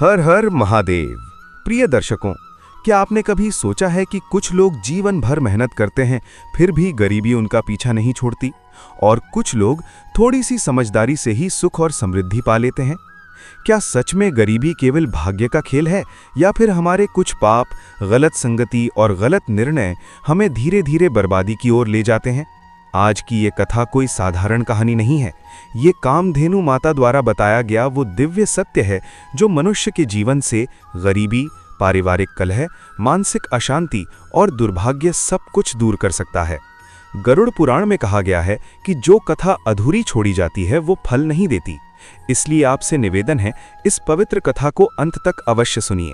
हर हर महादेव। प्रिय दर्शकों, क्या आपने कभी सोचा है कि कुछ लोग जीवन भर मेहनत करते हैं फिर भी गरीबी उनका पीछा नहीं छोड़ती, और कुछ लोग थोड़ी सी समझदारी से ही सुख और समृद्धि पा लेते हैं। क्या सच में गरीबी केवल भाग्य का खेल है, या फिर हमारे कुछ पाप, गलत संगति और गलत निर्णय हमें धीरे धीरे बर्बादी की ओर ले जाते हैं? आज की ये कथा कोई साधारण कहानी नहीं है। ये कामधेनु माता द्वारा बताया गया वो दिव्य सत्य है जो मनुष्य के जीवन से गरीबी, पारिवारिक कलह, मानसिक अशांति और दुर्भाग्य सब कुछ दूर कर सकता है। गरुड़ पुराण में कहा गया है कि जो कथा अधूरी छोड़ी जाती है वो फल नहीं देती। इसलिए आपसे निवेदन है, इस पवित्र कथा को अंत तक अवश्य सुनिए।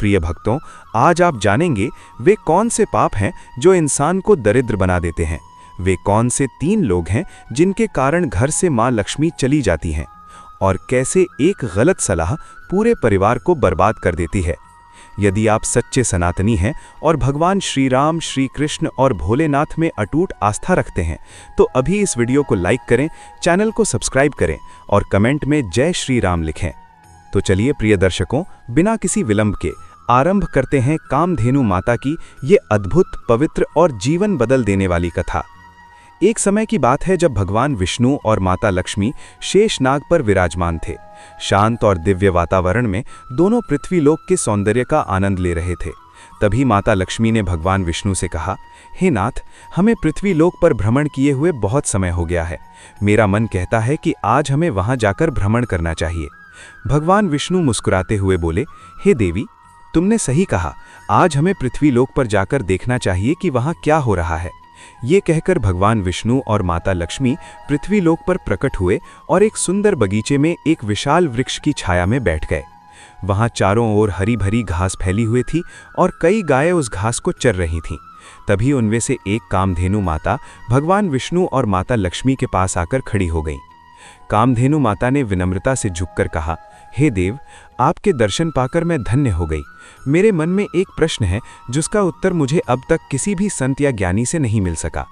प्रिय भक्तों, आज आप जानेंगे वे कौन से पाप हैं जो इंसान को दरिद्र बना देते हैं। वे कौन से 3 लोग हैं जिनके कारण घर से मां लक्ष्मी चली जाती हैं, और कैसे एक गलत सलाह पूरे परिवार को बर्बाद कर देती है। यदि आप सच्चे सनातनी हैं और भगवान श्री राम, श्री कृष्ण और भोलेनाथ में अटूट आस्था रखते हैं, तो अभी इस वीडियो को लाइक करें, चैनल को सब्सक्राइब करें और कमेंट में जय श्री राम लिखें। तो चलिए प्रिय दर्शकों, बिना किसी विलंब के आरंभ करते हैं कामधेनु माता की ये अद्भुत, पवित्र और जीवन बदल देने वाली कथा। एक समय की बात है जब भगवान विष्णु और माता लक्ष्मी शेषनाग पर विराजमान थे। शांत और दिव्य वातावरण में दोनों पृथ्वीलोक के सौंदर्य का आनंद ले रहे थे। तभी माता लक्ष्मी ने भगवान विष्णु से कहा, हे नाथ, हमें पृथ्वीलोक पर भ्रमण किए हुए बहुत समय हो गया है। मेरा मन कहता है कि आज हमें वहां जाकर भ्रमण करना चाहिए। भगवान विष्णु मुस्कुराते हुए बोले, हे देवी, तुमने सही कहा। आज हमें पृथ्वीलोक पर जाकर देखना चाहिए कि वहां क्या हो रहा है। ये कहकर भगवान विष्णु और माता लक्ष्मी पृथ्वीलोक पर प्रकट हुए और एक सुंदर बगीचे में एक विशाल वृक्ष की छाया में बैठ गए। वहां चारों ओर हरी भरी घास फैली हुई थी और कई गायें उस घास को चर रही थीं। तभी उनमें से एक कामधेनु माता भगवान विष्णु और माता लक्ष्मी के पास आकर खड़ी हो गईं। कामधेनु माता ने विनम्रता से झुककर कहा, हे देव, आपके दर्शन पाकर मैं धन्य हो गई। मेरे मन में एक प्रश्न है जिसका उत्तर मुझे अब तक किसी भी संत या ज्ञानी से नहीं मिल सका।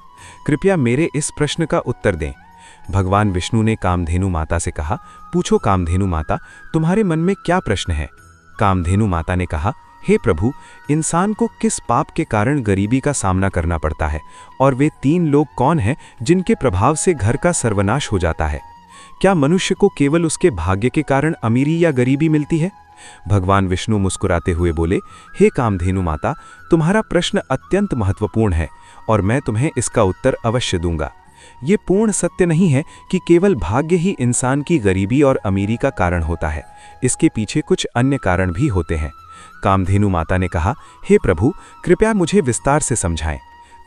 कृपया मेरे इस प्रश्न का उत्तर दें। भगवान विष्णु ने कामधेनु माता से कहा, पूछो कामधेनु माता, तुम्हारे मन में क्या प्रश्न है? कामधेनु माता ने कहा, हे प्रभु, इंसान को किस पाप के कारण गरीबी का सामना करना पड़ता है, और वे 3 लोग कौन हैं जिनके प्रभाव से घर का सर्वनाश हो जाता है? क्या मनुष्य को केवल उसके भाग्य के कारण अमीरी या गरीबी मिलती है? भगवान विष्णु मुस्कुराते हुए बोले, हे कामधेनु माता, तुम्हारा प्रश्न अत्यंत महत्वपूर्ण है और मैं तुम्हें इसका उत्तर अवश्य दूंगा। ये पूर्ण सत्य नहीं है कि केवल भाग्य ही इंसान की गरीबी और अमीरी का कारण होता है। इसके पीछे कुछ अन्य कारण भी होते हैं। कामधेनु माता ने कहा, हे प्रभु, कृपया मुझे विस्तार से समझाएं।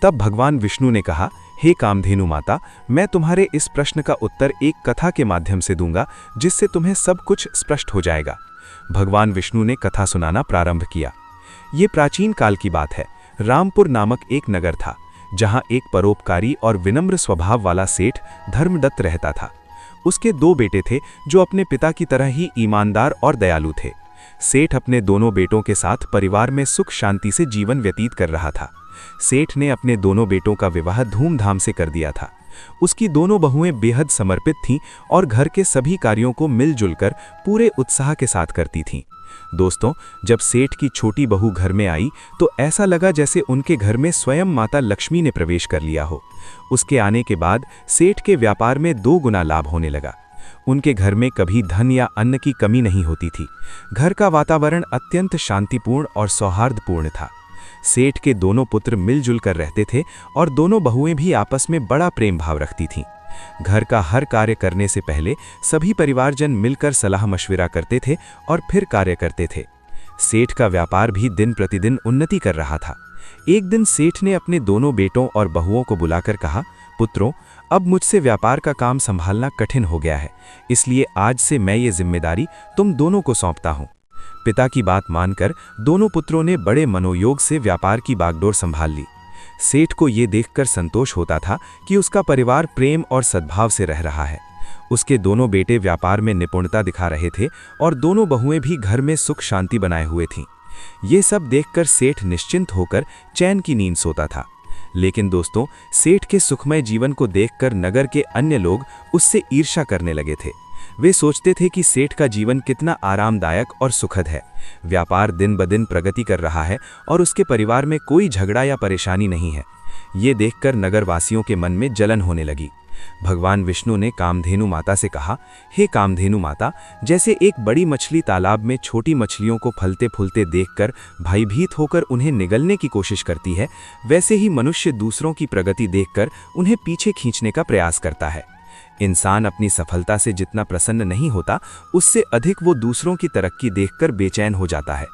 तब भगवान विष्णु ने कहा, हे कामधेनु माता, मैं तुम्हारे इस प्रश्न का उत्तर एक कथा के माध्यम से दूंगा, जिससे तुम्हें सब कुछ स्पष्ट हो जाएगा। भगवान विष्णु ने कथा सुनाना प्रारंभ किया। ये प्राचीन काल की बात है। रामपुर नामक एक नगर था, जहां एक परोपकारी और विनम्र स्वभाव वाला सेठ धर्मदत्त रहता था। उसके 2 बेटे थे जो अपने पिता की तरह ही ईमानदार और दयालु थे। सेठ अपने दोनों बेटों के साथ परिवार में सुख शांति से जीवन व्यतीत कर रहा था। सेठ ने अपने दोनों बेटों का विवाह धूमधाम से कर दिया था। उसकी दोनों बहुएं बेहद समर्पित थीं और घर के सभी कार्यों को मिलजुल कर पूरे उत्साह के साथ करती थीं। दोस्तों, जब सेठ की छोटी बहू घर में आई तो ऐसा लगा जैसे उनके घर में स्वयं माता लक्ष्मी ने प्रवेश कर लिया हो। उसके आने के बाद सेठ के व्यापार में 2 गुना लाभ होने लगा। उनके घर में कभी धन या अन्न की कमी नहीं होती थी। घर का वातावरण अत्यंत शांतिपूर्ण और सौहार्दपूर्ण था। सेठ के दोनों पुत्र मिलजुल कर रहते थे और दोनों बहुएं भी आपस में बड़ा प्रेम भाव रखती थीं। घर का हर कार्य करने से पहले सभी परिवारजन मिलकर सलाह मशविरा करते थे और फिर कार्य करते थे। सेठ का व्यापार भी दिन प्रतिदिन उन्नति कर रहा था। एक दिन सेठ ने अपने दोनों बेटों और बहुओं को बुलाकर कहा, पुत्रों, अब मुझसे व्यापार का काम संभालना कठिन हो गया है, इसलिए आज से मैं ये जिम्मेदारी तुम दोनों को सौंपता हूँ। पिता की बात मानकर दोनों पुत्रों ने बड़े मनोयोग से व्यापार की बागडोर संभाल ली। सेठ को ये देखकर संतोष होता था कि उसका परिवार प्रेम और सद्भाव से रह रहा है। उसके दोनों बेटे व्यापार में निपुणता दिखा रहे थे और दोनों बहुएं भी घर में सुख शांति बनाए हुए थीं। ये सब देखकर सेठ निश्चिंत होकर चैन की नींद सोता था। लेकिन दोस्तों, सेठ के सुखमय जीवन को देखकर नगर के अन्य लोग उससे ईर्ष्या करने लगे थे। वे सोचते थे कि सेठ का जीवन कितना आरामदायक और सुखद है। व्यापार दिन ब दिन प्रगति कर रहा है और उसके परिवार में कोई झगड़ा या परेशानी नहीं है। ये देखकर नगरवासियों के मन में जलन होने लगी। भगवान विष्णु ने कामधेनु माता से कहा, हे कामधेनु माता, जैसे एक बड़ी मछली तालाब में छोटी मछलियों को फलते फूलते देखकर भयभीत होकर उन्हें निगलने की कोशिश करती है, वैसे ही मनुष्य दूसरों की प्रगति देखकर उन्हें पीछे खींचने का प्रयास करता है। इंसान अपनी सफलता से जितना प्रसन्न नहीं होता, उससे अधिक वो दूसरों की तरक्की देखकर बेचैन हो जाता है।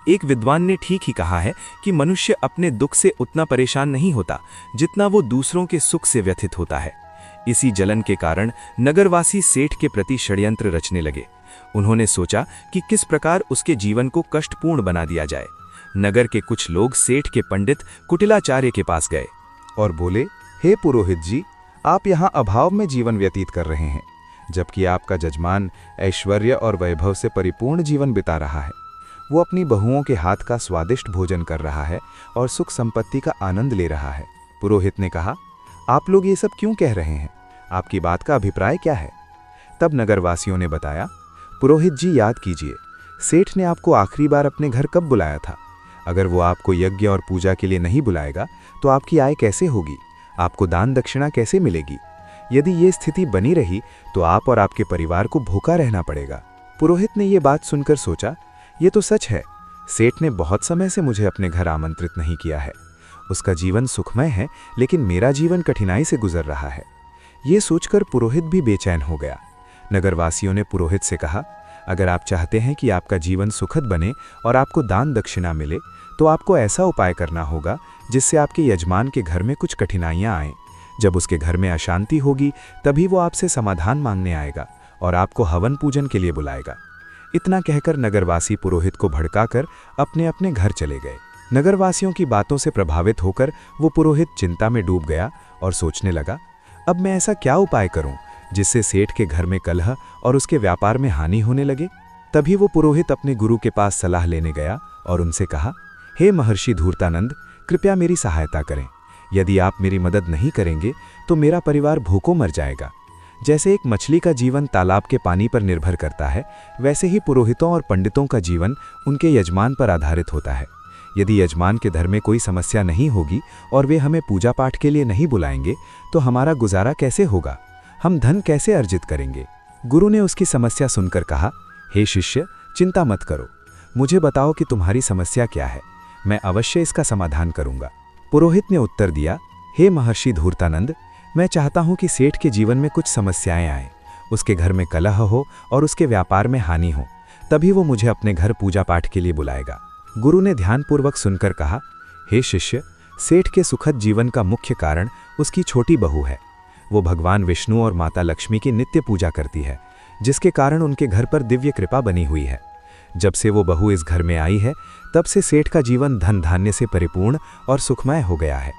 एक विद्वान ने ठीक ही कहा है कि मनुष्य अपने दुख से उतना परेशान नहीं होता जितना वो दूसरों के सुख से व्यथित होता है। इसी जलन के कारण नगरवासी सेठ के प्रति षड्यंत्र रचने लगे। उन्होंने सोचा कि किस प्रकार उसके जीवन को कष्टपूर्ण बना दिया जाए। नगर के कुछ लोग सेठ के पंडित कुटिलाचार्य के पास गए और बोले, हे पुरोहित जी, आप यहाँ अभाव में जीवन व्यतीत कर रहे हैं, जबकि आपका जजमान ऐश्वर्य और वैभव से परिपूर्ण जीवन बिता रहा है। वो अपनी बहुओं के हाथ का स्वादिष्ट भोजन कर रहा है और सुख संपत्ति का आनंद ले रहा है। पुरोहित ने कहा, आप लोग ये सब क्यों कह रहे हैं? आपकी बात का अभिप्राय क्या है? तब नगरवासियों ने बताया, पुरोहित जी, याद कीजिए, सेठ ने आपको आखिरी बार अपने घर कब बुलाया था? अगर वो आपको यज्ञ और पूजा के लिए नहीं बुलाएगा तो आपकी आय कैसे होगी? आपको दान दक्षिणा कैसे मिलेगी? यदि ये स्थिति बनी रही तो आप और आपके परिवार को भूखा रहना पड़ेगा। पुरोहित ने ये बात सुनकर सोचा, ये तो सच है। सेठ ने बहुत समय से मुझे अपने घर आमंत्रित नहीं किया है। उसका जीवन सुखमय है, लेकिन मेरा जीवन कठिनाई से गुजर रहा है। ये सोचकर पुरोहित भी बेचैन हो गया। नगरवासियों ने पुरोहित से कहा, अगर आप चाहते हैं कि आपका जीवन सुखद बने और आपको दान दक्षिणा मिले, तो आपको ऐसा उपाय करना होगा जिससे आपके यजमान के घर में कुछ कठिनाइयां आएं। जब उसके घर में अशांति होगी, तभी वो आपसे समाधान मांगने आएगा और आपको हवन पूजन के लिए बुलाएगा। इतना कहकर नगरवासी पुरोहित को भड़काकर अपने अपने घर चले गए। नगरवासियों की बातों से प्रभावित होकर वो पुरोहित चिंता में डूब गया और सोचने लगा, अब मैं ऐसा क्या उपाय करूं जिससे सेठ के घर में कलह और उसके व्यापार में हानि होने लगे। तभी वो पुरोहित अपने गुरु के पास सलाह लेने गया और उनसे कहा, हे महर्षि धूर्तानंद, कृपया मेरी सहायता करें। यदि आप मेरी मदद नहीं करेंगे तो मेरा परिवार भूखों मर जाएगा। जैसे एक मछली का जीवन तालाब के पानी पर निर्भर करता है, वैसे ही पुरोहितों और पंडितों का जीवन उनके यजमान पर आधारित होता है। यदि यजमान के घर में कोई समस्या नहीं होगी और वे हमें पूजा पाठ के लिए नहीं बुलाएंगे तो हमारा गुजारा कैसे होगा? हम धन कैसे अर्जित करेंगे? गुरु ने उसकी समस्या सुनकर कहा, हे शिष्य, चिंता मत करो। मुझे बताओ कि तुम्हारी समस्या क्या है, मैं अवश्य इसका समाधान करूंगा। पुरोहित ने उत्तर दिया, हे महर्षि धूर्तानंद, मैं चाहता हूं कि सेठ के जीवन में कुछ समस्याएं आएं, उसके घर में कलह हो और उसके व्यापार में हानि हो, तभी वो मुझे अपने घर पूजा पाठ के लिए बुलाएगा। गुरु ने ध्यानपूर्वक सुनकर कहा, हे शिष्य, सेठ के सुखद जीवन का मुख्य कारण उसकी छोटी बहू है। वो भगवान विष्णु और माता लक्ष्मी की नित्य पूजा करती है, जिसके कारण उनके घर पर दिव्य कृपा बनी हुई है। जब से वो बहू इस घर में आई है, तब से सेठ का जीवन धन धान्य से परिपूर्ण और सुखमय हो गया है।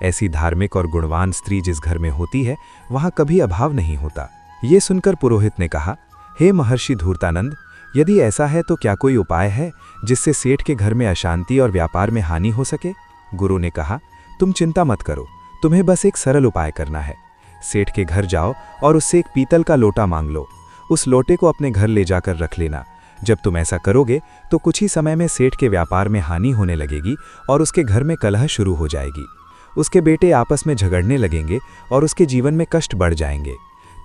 ऐसी धार्मिक और गुणवान स्त्री जिस घर में होती है, वहां कभी अभाव नहीं होता। ये सुनकर पुरोहित ने कहा, हे महर्षि धूर्तानंद, यदि ऐसा है तो क्या कोई उपाय है जिससे सेठ के घर में अशांति और व्यापार में हानि हो सके? गुरु ने कहा, तुम चिंता मत करो, तुम्हें बस एक सरल उपाय करना है। सेठ के घर जाओ और उससे एक पीतल का लोटा मांग लो। उस लोटे को अपने घर ले जाकर रख लेना। जब तुम ऐसा करोगे तो कुछ ही समय में सेठ के व्यापार में हानि होने लगेगी और उसके घर में कलह शुरू हो जाएगी। उसके बेटे आपस में झगड़ने लगेंगे और उसके जीवन में कष्ट बढ़ जाएंगे।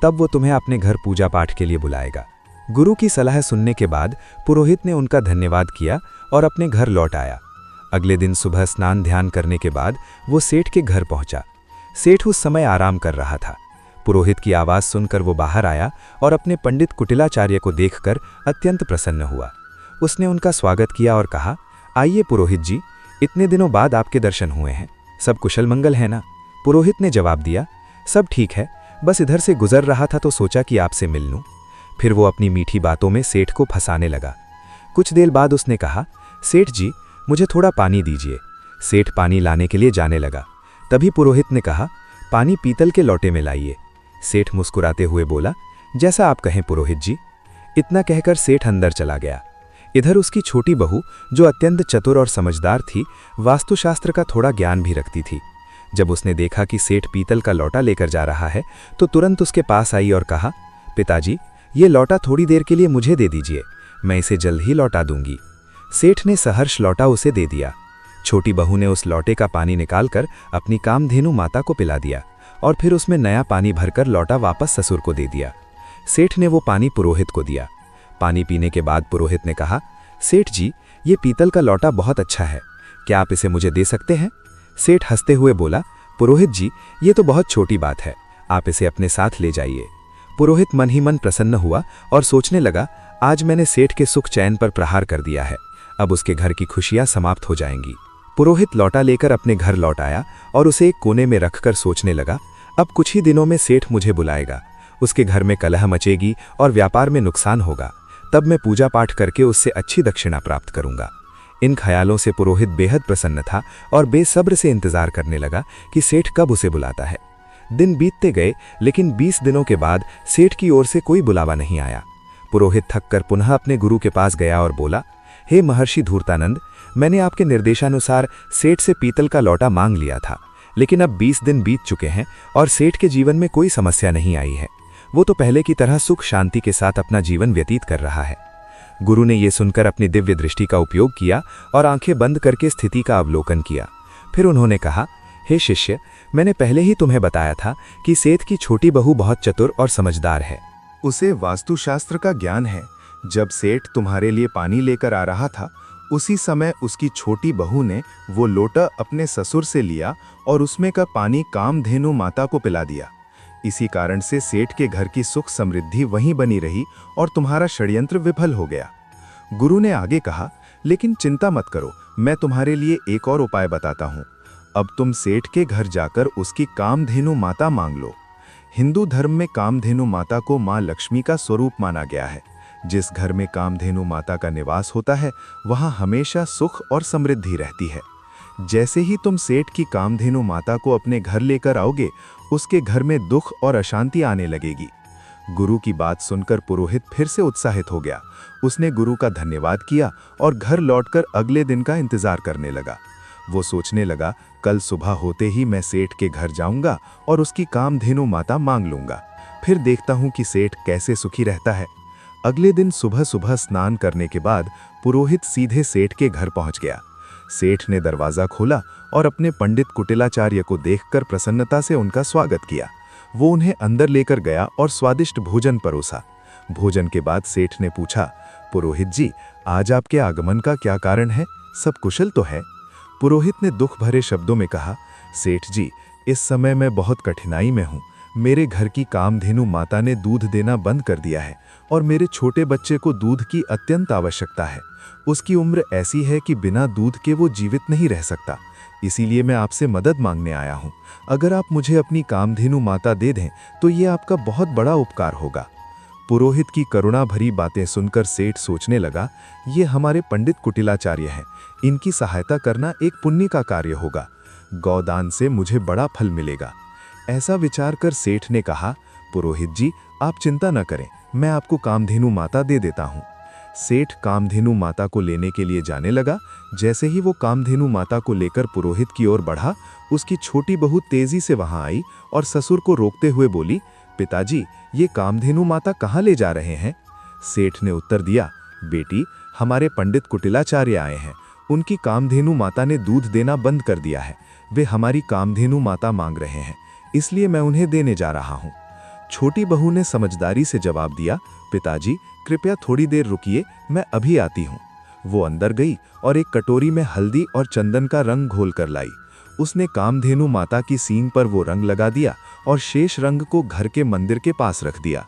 तब वो तुम्हें अपने घर पूजा पाठ के लिए बुलाएगा। गुरु की सलाह सुनने के बाद पुरोहित ने उनका धन्यवाद किया और अपने घर लौट आया। अगले दिन सुबह स्नान ध्यान करने के बाद वो सेठ के घर पहुंचा। सेठ उस समय आराम कर रहा था। पुरोहित की आवाज़ सुनकर वो बाहर आया और अपने पंडित कुटिलाचार्य को देखकर अत्यंत प्रसन्न हुआ। उसने उनका स्वागत किया और कहा, आइए पुरोहित जी, इतने दिनों बाद आपके दर्शन हुए हैं, सब कुशल मंगल है ना? पुरोहित ने जवाब दिया, सब ठीक है, बस इधर से गुजर रहा था तो सोचा कि आपसे मिल लूं। फिर वो अपनी मीठी बातों में सेठ को फंसाने लगा। कुछ देर बाद उसने कहा, सेठ जी, मुझे थोड़ा पानी दीजिए। सेठ पानी लाने के लिए जाने लगा। तभी पुरोहित ने कहा, पानी पीतल के लोटे में लाइए। सेठ मुस्कुराते हुए बोला, जैसा आप कहें पुरोहित जी। इतना कहकर सेठ अंदर चला गया। इधर उसकी छोटी बहू, जो अत्यंत चतुर और समझदार थी, वास्तुशास्त्र का थोड़ा ज्ञान भी रखती थी। जब उसने देखा कि सेठ पीतल का लोटा लेकर जा रहा है तो तुरंत उसके पास आई और कहा, पिताजी, ये लौटा थोड़ी देर के लिए मुझे दे दीजिए, मैं इसे जल्द ही लौटा दूंगी। सेठ ने सहर्ष लौटा उसे दे दिया। छोटी बहू ने उस लौटे का पानी निकालकर अपनी कामधेनु माता को पिला दिया और फिर उसमें नया पानी भरकर लौटा वापस ससुर को दे दिया। सेठ ने वो पानी पुरोहित को दिया। पानी पीने के बाद पुरोहित ने कहा, सेठ जी, ये पीतल का लौटा बहुत अच्छा है, क्या आप इसे मुझे दे सकते हैं? सेठ हंसते हुए बोला, पुरोहित जी, ये तो बहुत छोटी बात है, आप इसे अपने साथ ले जाइए। पुरोहित मन ही मन प्रसन्न हुआ और सोचने लगा, आज मैंने सेठ के सुख चैन पर प्रहार कर दिया है, अब उसके घर की खुशियां समाप्त हो जाएंगी। पुरोहित लौटा लेकर अपने घर लौट आया और उसे एक कोने में रखकर सोचने लगा, अब कुछ ही दिनों में सेठ मुझे बुलाएगा, उसके घर में कलह मचेगी और व्यापार में नुकसान होगा, तब मैं पूजा पाठ करके उससे अच्छी दक्षिणा प्राप्त करूंगा। इन ख्यालों से पुरोहित बेहद प्रसन्न था और बेसब्र से इंतजार करने लगा कि सेठ कब उसे बुलाता है। दिन बीतते गए, लेकिन 20 दिनों के बाद सेठ की ओर से कोई बुलावा नहीं आया। पुरोहित थककर पुनः अपने गुरु के पास गया और बोला, हे महर्षि धूर्तानंद, मैंने आपके निर्देशानुसार सेठ से पीतल का लौटा मांग लिया था, लेकिन अब 20 दिन बीत चुके हैं और सेठ के जीवन में कोई समस्या नहीं आई है। वो तो पहले की तरह सुख शांति के साथ अपना जीवन व्यतीत कर रहा है। गुरु ने यह सुनकर अपनी दिव्य दृष्टि का उपयोग किया और आंखें बंद करके स्थिति का अवलोकन किया। फिर उन्होंने कहा, हे शिष्य, मैंने पहले ही तुम्हें बताया था कि सेठ की छोटी बहू बहुत चतुर और समझदार है। उसे वास्तुशास्त्र का ज्ञान है। जब सेठ तुम्हारे लिए पानी लेकर आ रहा था, उसी समय उसकी छोटी बहू ने वो लोटा अपने ससुर से लिया और उसमें का पानी कामधेनु माता को पिला दिया। इसी कारण से सेठ के घर की सुख समृद्धि वहीं बनी रही और तुम्हारा षड्यंत्र विफल हो गया। गुरु ने आगे कहा, लेकिन चिंता मत करो, मैं तुम्हारे लिए एक और उपाय बताता हूँ। अब तुम सेठ के घर जाकर उसकी कामधेनु माता मांग लो। हिंदू धर्म में कामधेनु माता को माँ लक्ष्मी का स्वरूप माना गया है। जिस घर में कामधेनु माता का निवास होता है, वहाँ हमेशा सुख और समृद्धि रहती है। जैसे ही तुम सेठ की कामधेनु माता को अपने घर लेकर आओगे, उसके घर में दुख और अशांति आने लगेगी। गुरु की बात सुनकर पुरोहित फिर से उत्साहित हो गया। उसने गुरु का धन्यवाद किया और घर लौटकर अगले दिन का इंतजार करने लगा। वो सोचने लगा, कल सुबह होते ही मैं सेठ के घर जाऊंगा और उसकी कामधेनु माता मांग लूंगा, फिर देखता हूं कि सेठ कैसे सुखी रहता है। अगले दिन सुबह सुबह स्नान करने के बाद पुरोहित सीधे सेठ के घर पहुंच गया। सेठ ने दरवाजा खोला और अपने पंडित कुटिलाचार्य को देखकर प्रसन्नता से उनका स्वागत किया। वो उन्हें अंदर लेकर गया और स्वादिष्ट भोजन परोसा। भोजन के बाद सेठ ने पूछा, पुरोहित जी, आज आपके आगमन का क्या कारण है? सब कुशल तो है? पुरोहित ने दुख भरे शब्दों में कहा, सेठ जी, इस समय मैं बहुत कठिनाई में हूँ। मेरे घर की कामधेनु माता ने दूध देना बंद कर दिया है और मेरे छोटे बच्चे को दूध की अत्यंत आवश्यकता है। उसकी उम्र ऐसी है कि बिना दूध के वो जीवित नहीं रह सकता। इसीलिए मैं आपसे मदद मांगने आया हूँ। अगर आप मुझे अपनी कामधेनु माता दे दें तो ये आपका बहुत बड़ा उपकार होगा। पुरोहित की करुणा भरी बातें सुनकर सेठ सोचने लगा, ये हमारे पंडित कुटिलाचार्य हैं, इनकी सहायता करना एक पुण्य का कार्य होगा। गौदान से मुझे बड़ा फल मिलेगा। ऐसा विचार कर सेठ ने कहा, पुरोहित जी, आप चिंता न करें, मैं आपको कामधेनु माता दे देता हूँ। सेठ कामधेनु माता को लेने के लिए जाने लगा। जैसे ही वो कामधेनु माता को लेकर पुरोहित की ओर बढ़ा, उसकी छोटी बहू तेजी से वहां आई और ससुर को रोकते हुए बोली, पिताजी, ये कामधेनु माता कहाँ ले जा रहे हैं? सेठ ने उत्तर दिया, बेटी, हमारे पंडित कुटिलाचार्य आए हैं। उनकी कामधेनु माता ने दूध देना बंद कर दिया है। वे हमारी कामधेनु माता मांग रहे हैं, इसलिए मैं उन्हें देने जा रहा हूँ। छोटी बहू ने समझदारी से जवाब दिया, पिताजी, कृपया थोड़ी देर रुकिए, मैं अभी आती हूँ। वो अंदर गई और एक कटोरी में हल्दी और चंदन का रंग घोल कर लाई। उसने कामधेनु माता की सींग पर वो रंग लगा दिया और शेष रंग को घर के मंदिर के पास रख दिया।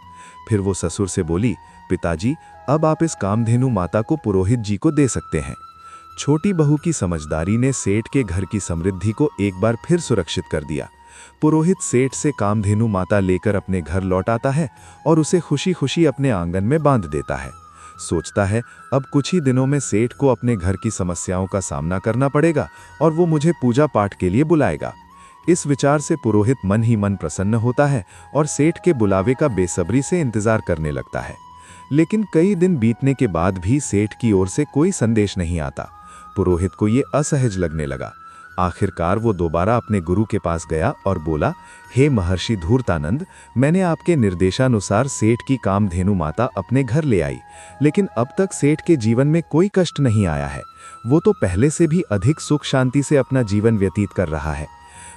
फिर वो ससुर से बोली, पिताजी, अब आप इस कामधेनु माता को पुरोहित जी को दे सकते हैं। छोटी बहू की समझदारी ने सेठ के घर की समृद्धि को एक बार फिर सुरक्षित कर दिया। पुरोहित सेठ से कामधेनु माता लेकर अपने घर लौट आता है और उसे खुशी खुशी अपने आंगन में बांध देता है। सोचता है, अब कुछ ही दिनों में सेठ को अपने घर की समस्याओं का सामना करना पड़ेगा और वो मुझे पूजा पाठ के लिए बुलाएगा। इस विचार से पुरोहित मन ही मन प्रसन्न होता है और सेठ के बुलावे का बेसब्री से इंतजार करने लगता है। लेकिन कई दिन बीतने के बाद भी सेठ की ओर से कोई संदेश नहीं आता। पुरोहित को ये असहज लगने लगा। आखिरकार वो दोबारा अपने गुरु के पास गया और बोला, हे महर्षि धूर्तानंद, मैंने आपके निर्देशानुसार सेठ की कामधेनु माता अपने घर ले आई, लेकिन अब तक सेठ के जीवन में कोई कष्ट नहीं आया है। वो तो पहले से भी अधिक सुख शांति से अपना जीवन व्यतीत कर रहा है।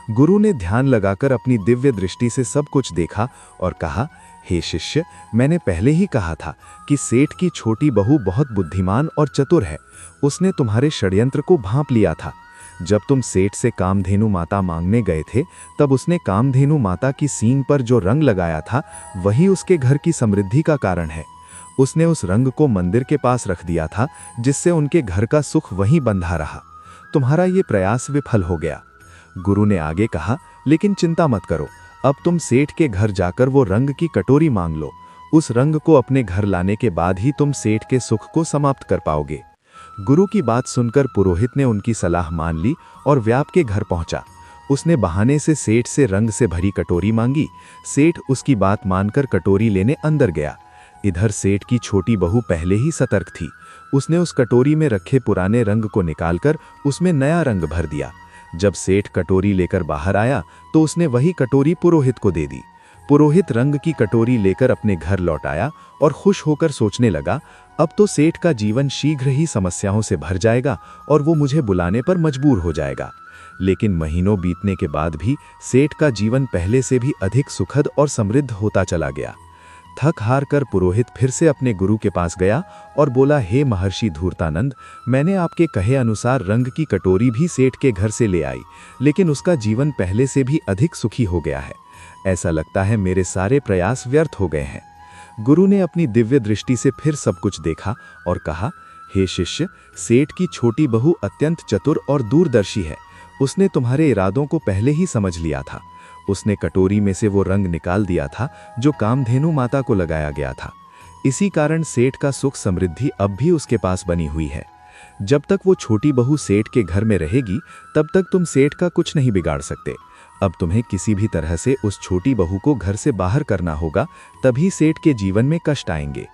गुरु ने ध्यान लगाकर अपनी दिव्य दृष्टि से सब कुछ देखा और कहा, हे शिष्य, मैंने पहले ही कहा था कि सेठ की छोटी बहू बहुत बुद्धिमान और चतुर है। उसने तुम्हारे षड्यंत्र को भांप लिया था। जब तुम सेठ से कामधेनु माता मांगने गए थे, तब उसने कामधेनु माता की सींग पर जो रंग लगाया था, वही उसके घर की समृद्धि का कारण है। उसने उस रंग को मंदिर के पास रख दिया था, जिससे उनके घर का सुख वहीं बंधा रहा। तुम्हारा ये प्रयास विफल हो गया। गुरु ने आगे कहा, लेकिन चिंता मत करो, अब तुम सेठ के घर जाकर वो रंग की कटोरी मांग लो। उस रंग को अपने घर लाने के बाद ही तुम सेठ के सुख को समाप्त कर पाओगे। गुरु की बात सुनकर पुरोहित ने उनकी सलाह मान ली और व्याप के घर पहुंचा। उसने बहाने से सेठ से रंग से भरी कटोरी मांगी। सेठ उसकी बात मानकर कटोरी लेने अंदर गया। इधर सेठ की छोटी बहू पहले ही सतर्क थी। उसने उस कटोरी में रखे पुराने रंग को निकालकर उसमें नया रंग भर दिया। जब सेठ कटोरी लेकर बाहर आया तो उसने वही कटोरी पुरोहित को दे दी। पुरोहित रंग की कटोरी लेकर अपने घर लौट आया और खुश होकर सोचने लगा, अब तो सेठ का जीवन शीघ्र ही समस्याओं से भर जाएगा और वो मुझे बुलाने पर मजबूर हो जाएगा। लेकिन महीनों बीतने के बाद भी सेठ का जीवन पहले से भी अधिक सुखद और समृद्ध होता चला गया। थक हार कर पुरोहित फिर से अपने गुरु के पास गया और बोला, हे महर्षि धूर्तानंद, मैंने आपके कहे अनुसार रंग की कटोरी भी सेठ के घर से ले आई, लेकिन उसका जीवन पहले से भी अधिक सुखी हो गया है। ऐसा लगता है मेरे सारे प्रयास व्यर्थ हो गए हैं। गुरु ने अपनी दिव्य दृष्टि से फिर सब कुछ देखा और कहा, हे शिष्य, सेठ की छोटी बहू अत्यंत चतुर और दूरदर्शी है। उसने तुम्हारे इरादों को पहले ही समझ लिया था। उसने कटोरी में से वो रंग निकाल दिया था जो कामधेनु माता को लगाया गया था। इसी कारण सेठ का सुख समृद्धि अब भी उसके पास बनी हुई है। जब तक वो छोटी बहू सेठ के घर में रहेगी, तब तक तुम सेठ का कुछ नहीं बिगाड़ सकते। अब तुम्हें किसी भी तरह से उस छोटी बहू को घर से बाहर करना होगा, तभी सेठ के जीवन में कष्ट आएंगे।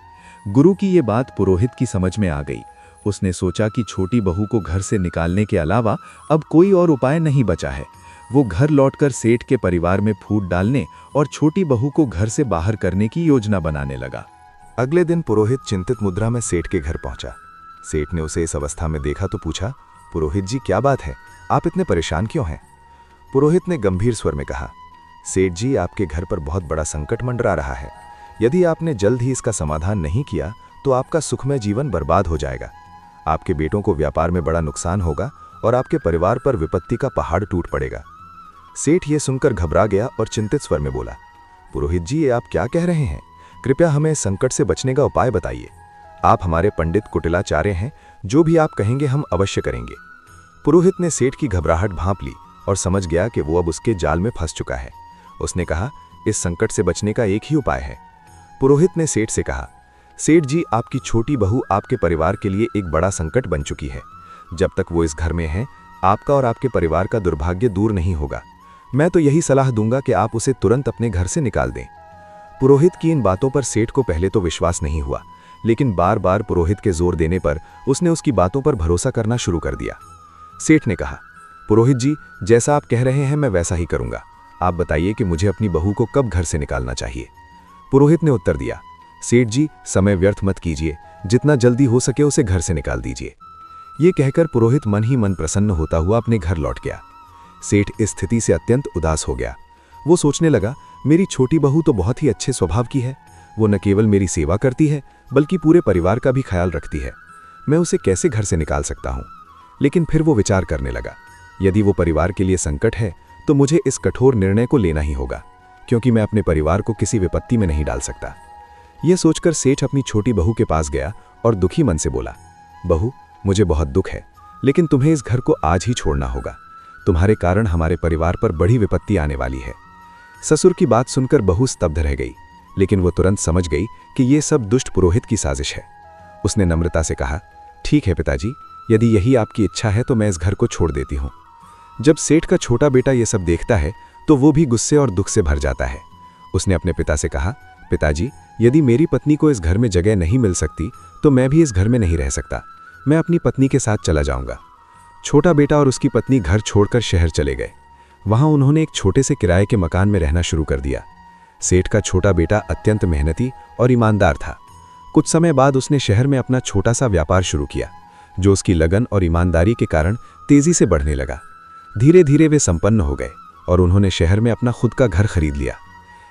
गुरु की ये बात पुरोहित की समझ में आ गई। उसने सोचा कि छोटी बहू को घर से निकालने के अलावा अब कोई और उपाय नहीं बचा है। वो घर लौटकर सेठ के परिवार में फूट डालने और छोटी बहू को घर से बाहर करने की योजना बनाने लगा। अगले दिन पुरोहित चिंतित मुद्रा में सेठ के घर पहुंचा। सेठ ने उसे इस अवस्था में देखा तो पूछा, पुरोहित जी, क्या बात है, आप इतने परेशान क्यों हैं? पुरोहित ने गंभीर स्वर में कहा, सेठ जी, आपके घर पर बहुत बड़ा संकट मंडरा रहा है। यदि आपने जल्द ही इसका समाधान नहीं किया तो आपका सुखमय जीवन बर्बाद हो जाएगा। आपके बेटों को व्यापार में बड़ा नुकसान होगा और आपके परिवार पर विपत्ति का पहाड़ टूट पड़ेगा। सेठ ये सुनकर घबरा गया और चिंतित स्वर में बोला, पुरोहित जी, ये आप क्या कह रहे हैं? कृपया हमें इस संकट से बचने का उपाय बताइए। आप हमारे पंडित कुटिलाचार्य हैं, जो भी आप कहेंगे हम अवश्य करेंगे। पुरोहित ने सेठ की घबराहट भांप ली और समझ गया कि वो अब उसके जाल में फंस चुका है। उसने कहा, इस संकट से बचने का एक ही उपाय है। पुरोहित ने सेठ से कहा, सेठ जी, आपकी छोटी बहू आपके परिवार के लिए एक बड़ा संकट बन चुकी है। जब तक वो इस घर में है, आपका और आपके परिवार का दुर्भाग्य दूर नहीं होगा। मैं तो यही सलाह दूंगा कि आप उसे तुरंत अपने घर से निकाल दें। पुरोहित की इन बातों पर सेठ को पहले तो विश्वास नहीं हुआ, लेकिन बार बार पुरोहित के जोर देने पर उसने उसकी बातों पर भरोसा करना शुरू कर दिया। सेठ ने कहा, पुरोहित जी, जैसा आप कह रहे हैं मैं वैसा ही करूंगा। आप बताइए कि मुझे अपनी बहू को कब घर से निकालना चाहिए? पुरोहित ने उत्तर दिया, सेठ जी, समय व्यर्थ मत कीजिए, जितना जल्दी हो सके उसे घर से निकाल दीजिए। ये कहकर पुरोहित मन ही मन प्रसन्न होता हुआ अपने घर लौट गया। सेठ इस स्थिति से अत्यंत उदास हो गया। वो सोचने लगा, मेरी छोटी बहू तो बहुत ही अच्छे स्वभाव की है। वो न केवल मेरी सेवा करती है, बल्कि पूरे परिवार का भी ख्याल रखती है। मैं उसे कैसे घर से निकाल सकता हूँ? लेकिन फिर वो विचार करने लगा, यदि वो परिवार के लिए संकट है तो मुझे इस कठोर निर्णय को लेना ही होगा, क्योंकि मैं अपने परिवार को किसी विपत्ति में नहीं डाल सकता। यह सोचकर सेठ अपनी छोटी बहू के पास गया और दुखी मन से बोला, बहू, मुझे बहुत दुख है, लेकिन तुम्हें इस घर को आज ही छोड़ना होगा। तुम्हारे कारण हमारे परिवार पर बड़ी विपत्ति आने वाली है। ससुर की बात सुनकर बहू स्तब्ध रह गई, लेकिन वो तुरंत समझ गई कि ये सब दुष्ट पुरोहित की साजिश है। उसने नम्रता से कहा, ठीक है पिताजी, यदि यही आपकी इच्छा है तो मैं इस घर को छोड़ देती हूँ। जब सेठ का छोटा बेटा ये सब देखता है तो वो भी गुस्से और दुख से भर जाता है। उसने अपने पिता से कहा, पिताजी, यदि मेरी पत्नी को इस घर में जगह नहीं मिल सकती तो मैं भी इस घर में नहीं रह सकता। मैं अपनी पत्नी के साथ चला जाऊंगा। छोटा बेटा और उसकी पत्नी घर छोड़कर शहर चले गए। वहां उन्होंने एक छोटे से किराए के मकान में रहना शुरू कर दिया। सेठ का छोटा बेटा अत्यंत मेहनती और ईमानदार था। कुछ समय बाद उसने शहर में अपना छोटा सा व्यापार शुरू किया, जो उसकी लगन और ईमानदारी के कारण तेजी से बढ़ने लगा। धीरे धीरे वे संपन्न हो गए और उन्होंने शहर में अपना खुद का घर खरीद लिया।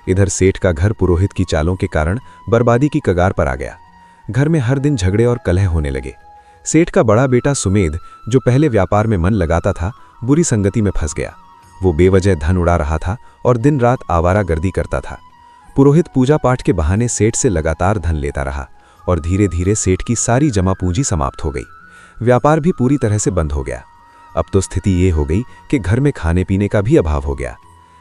इधर सेठ का घर पुरोहित की चालों के कारण बर्बादी की कगार पर आ गया। घर में हर दिन झगड़े और कलह होने लगे। सेठ का बड़ा बेटा सुमेध, जो पहले व्यापार में मन लगाता था, बुरी संगति में फंस गया। वो बेवजह धन उड़ा रहा था और दिन रात आवारागर्दी करता था। पुरोहित पूजा पाठ के बहाने सेठ से लगातार धन लेता रहा और धीरे धीरे सेठ की सारी जमा पूंजी समाप्त हो गई। व्यापार भी पूरी तरह से बंद हो गया। अब तो स्थिति ये हो गई कि घर में खाने पीने का भी अभाव हो गया।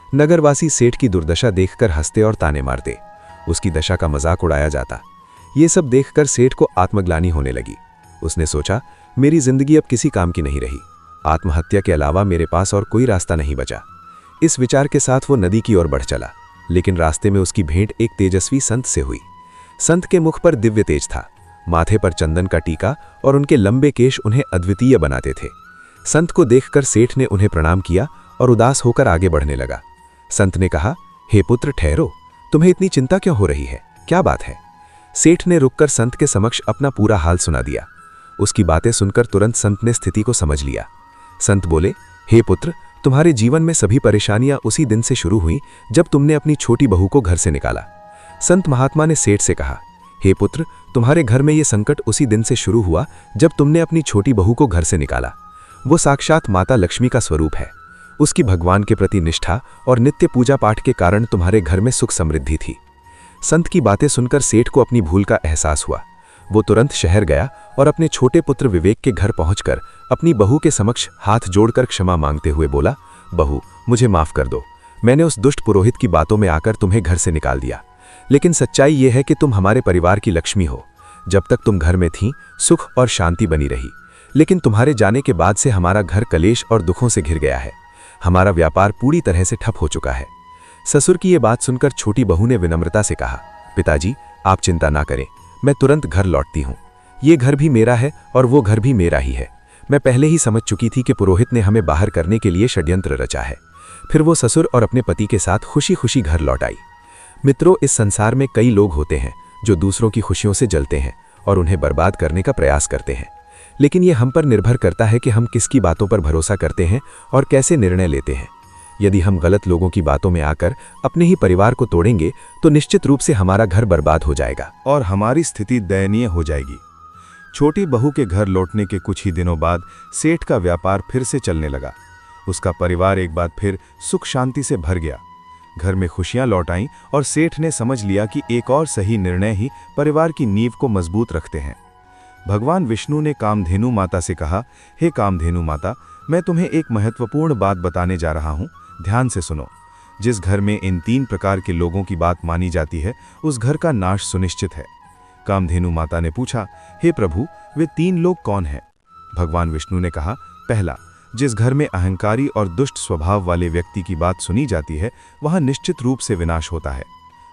नगरवासी सेठ की दुर्दशा देखकर हंसते और ताने मारते। उसकी दशा का मजाक उड़ाया जाता। ये सब देखकर सेठ को आत्मग्लानि होने लगी। उसने सोचा, मेरी जिंदगी अब किसी काम की नहीं रही। आत्महत्या के अलावा मेरे पास और कोई रास्ता नहीं बचा। इस विचार के साथ वो नदी की ओर बढ़ चला, लेकिन रास्ते में उसकी भेंट एक तेजस्वी संत से हुई। संत के मुख पर दिव्य तेज था, माथे पर चंदन का टीका और उनके लंबे केश उन्हें अद्वितीय बनाते थे। संत को देखकर सेठ ने उन्हें प्रणाम किया और उदास होकर आगे बढ़ने लगा। संत ने कहा, हे पुत्र ठहरो, तुम्हें इतनी चिंता क्यों हो रही है, क्या बात है? सेठ ने रुककर संत के समक्ष अपना पूरा हाल सुना दिया। उसकी बातें सुनकर तुरंत संत ने स्थिति को समझ लिया। संत बोले, हे पुत्र, तुम्हारे जीवन में सभी परेशानियां उसी दिन से शुरू हुई जब तुमने अपनी छोटी बहू को घर से निकाला। संत महात्मा ने सेठ से कहा, हे पुत्र, तुम्हारे घर में ये संकट उसी दिन से शुरू हुआ जब तुमने अपनी छोटी बहू को घर से निकाला। वो साक्षात माता लक्ष्मी का स्वरूप है। उसकी भगवान के प्रति निष्ठा और नित्य पूजा पाठ के कारण तुम्हारे घर में सुख समृद्धि थी। संत की बातें सुनकर सेठ को अपनी भूल का एहसास हुआ। वो तुरंत शहर गया और अपने छोटे पुत्र विवेक के घर पहुंचकर अपनी बहू के समक्ष हाथ जोड़कर क्षमा मांगते हुए बोला, बहू, मुझे माफ कर दो। मैंने उस दुष्ट पुरोहित की बातों में आकर तुम्हें घर से निकाल दिया, लेकिन सच्चाई ये है कि तुम हमारे परिवार की लक्ष्मी हो। जब तक तुम घर में थीं, सुख और शांति बनी रही, लेकिन तुम्हारे जाने के बाद से हमारा घर कलेश और दुखों से घिर गया है। हमारा व्यापार पूरी तरह से ठप हो चुका है। ससुर की ये बात सुनकर छोटी बहू ने विनम्रता से कहा, पिताजी, आप चिंता ना करें, मैं तुरंत घर लौटती हूँ। ये घर भी मेरा है और वो घर भी मेरा ही है। मैं पहले ही समझ चुकी थी कि पुरोहित ने हमें बाहर करने के लिए षड्यंत्र रचा है। फिर वो ससुर और अपने पति के साथ खुशी खुशी घर लौट आई। मित्रों, इस संसार में कई लोग होते हैं जो दूसरों की खुशियों से जलते हैं और उन्हें बर्बाद करने का प्रयास करते हैं, लेकिन ये हम पर निर्भर करता है कि हम किसकी बातों पर भरोसा करते हैं और कैसे निर्णय लेते हैं। यदि हम गलत लोगों की बातों में आकर अपने ही परिवार को तोड़ेंगे तो निश्चित रूप से हमारा घर बर्बाद हो जाएगा और हमारी स्थिति दयनीय हो जाएगी। छोटी बहू के घर लौटने के कुछ ही दिनों बाद सेठ का व्यापार फिर से चलने लगा। उसका परिवार एक बार फिर सुख शांति से भर गया। घर में खुशियां लौट आईं और सेठ ने समझ लिया कि एक और सही निर्णय ही परिवार की नींव को मजबूत रखते हैं। भगवान विष्णु ने कामधेनु माता से कहा, हे कामधेनु माता, मैं तुम्हें एक महत्वपूर्ण बात बताने जा रहा हूँ, ध्यान से सुनो। जिस घर में इन 3 प्रकार के लोगों की बात मानी जाती है, उस घर का नाश सुनिश्चित है। कामधेनु माता ने पूछा, हे प्रभु, वे 3 लोग कौन हैं? भगवान विष्णु ने कहा, पहला, जिस घर में अहंकारी और दुष्ट स्वभाव वाले व्यक्ति की बात सुनी जाती है, वहां निश्चित रूप से विनाश होता है।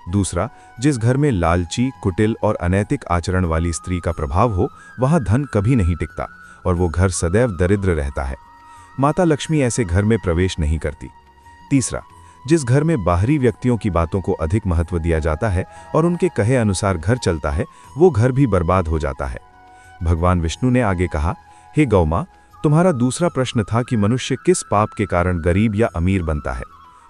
दूसरा, जिस घर में लालची, कुटिल और अनैतिक आचरण वाली स्त्री का प्रभाव हो, वहां धन कभी नहीं टिकता और वो घर सदैव दरिद्र रहता है। माता लक्ष्मी ऐसे घर में प्रवेश नहीं करती। तीसरा, जिस घर में बाहरी व्यक्तियों की बातों को अधिक महत्व दिया जाता है और उनके कहे अनुसार घर चलता है, वो घर भी बर्बाद हो जाता है। भगवान विष्णु ने आगे कहा, हे गौमां, तुम्हारा दूसरा प्रश्न था कि मनुष्य किस पाप के कारण गरीब या अमीर बनता है।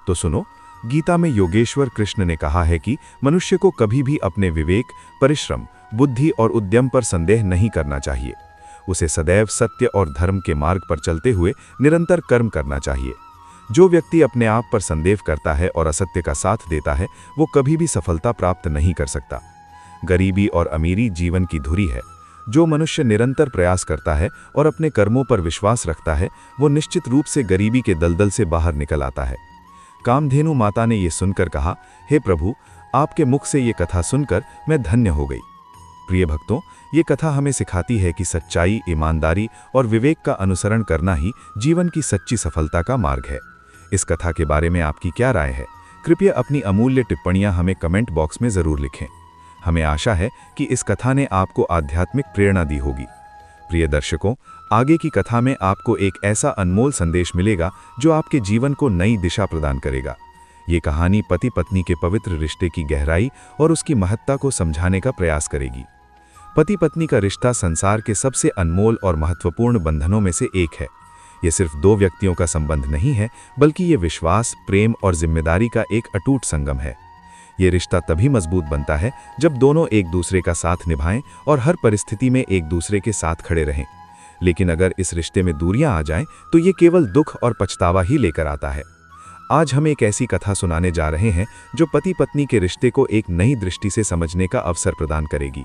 तो सुनो, गीता में योगेश्वर कृष्ण ने कहा है कि मनुष्य को कभी भी अपने विवेक, परिश्रम, बुद्धि और उद्यम पर संदेह नहीं करना चाहिए। उसे सदैव सत्य और धर्म के मार्ग पर चलते हुए निरंतर कर्म करना चाहिए। जो व्यक्ति अपने आप पर संदेह करता है और असत्य का साथ देता है, वो कभी भी सफलता प्राप्त नहीं कर सकता। गरीबी और अमीरी जीवन की धुरी है। जो मनुष्य निरंतर प्रयास करता है और अपने कर्मों पर विश्वास रखता है, वो निश्चित रूप से गरीबी के दलदल से बाहर निकल आता है। कामधेनु माता ने ये सुनकर कहा, हे प्रभु, आपके मुख से ये कथा सुनकर मैं धन्य हो गई। प्रिय भक्तों, ये कथा हमें सिखाती है कि सच्चाई, ईमानदारी और विवेक का अनुसरण करना ही जीवन की सच्ची सफलता का मार्ग है। इस कथा के बारे में आपकी क्या राय है? कृपया अपनी अमूल्य टिप्पणियां हमें कमेंट बॉक्स में जरूर लिखें। हमें आशा है कि इस कथा ने आपको आध्यात्मिक प्रेरणा दी होगी। प्रिय दर्शकों, आगे की कथा में आपको एक ऐसा अनमोल संदेश मिलेगा जो आपके जीवन को नई दिशा प्रदान करेगा। ये कहानी पति पत्नी के पवित्र रिश्ते की गहराई और उसकी महत्ता को समझाने का प्रयास करेगी। पति पत्नी का रिश्ता संसार के सबसे अनमोल और महत्वपूर्ण बंधनों में से एक है। ये सिर्फ दो व्यक्तियों का संबंध नहीं है, बल्कि ये विश्वास, प्रेम और जिम्मेदारी का एक अटूट संगम है। ये रिश्ता तभी मजबूत बनता है जब दोनों एक दूसरे का साथ निभाएं और हर परिस्थिति में एक दूसरे के साथ खड़े रहें। लेकिन अगर इस रिश्ते में दूरियां आ जाएं, तो ये केवल दुख और पछतावा ही लेकर आता है। आज हम एक ऐसी कथा सुनाने जा रहे हैं जो पति पत्नी के रिश्ते को एक नई दृष्टि से समझने का अवसर प्रदान करेगी।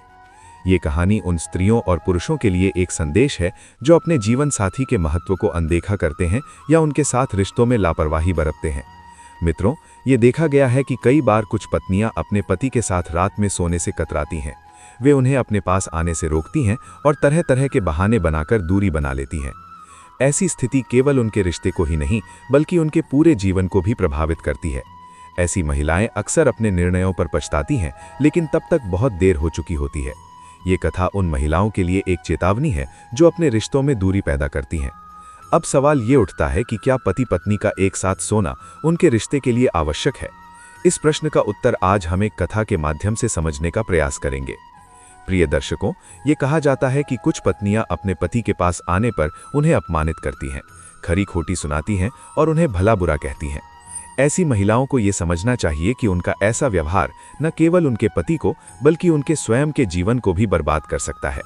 ये कहानी उन स्त्रियों और पुरुषों के लिए एक संदेश है जो अपने जीवन साथी के महत्व को अनदेखा करते हैं या उनके साथ रिश्तों में लापरवाही बरतते हैं। मित्रों, ये देखा गया है कि कई बार कुछ पत्नियां अपने पति के साथ रात में सोने से कतराती हैं। वे उन्हें अपने पास आने से रोकती हैं और तरह तरह के बहाने बनाकर दूरी बना लेती हैं। ऐसी स्थिति केवल उनके रिश्ते को ही नहीं, बल्कि उनके पूरे जीवन को भी प्रभावित करती है। ऐसी महिलाएं अक्सर अपने निर्णयों पर पछताती हैं, लेकिन तब तक बहुत देर हो चुकी होती है। ये कथा उन महिलाओं के लिए एक चेतावनी है जो अपने रिश्तों में दूरी पैदा करती हैं। अब सवाल ये उठता है कि क्या पति पत्नी का एक साथ सोना उनके रिश्ते के लिए आवश्यक है? इस प्रश्न का उत्तर आज हम एक कथा के माध्यम से समझने का प्रयास करेंगे। प्रिय दर्शकों, ये कहा जाता है कि कुछ पत्नियां अपने पति के पास आने पर उन्हें अपमानित करती हैं, खरी खोटी सुनाती हैं और उन्हें भला बुरा कहती हैं। ऐसी महिलाओं को ये समझना चाहिए कि उनका ऐसा व्यवहार न केवल उनके पति को, बल्कि उनके स्वयं के जीवन को भी बर्बाद कर सकता है।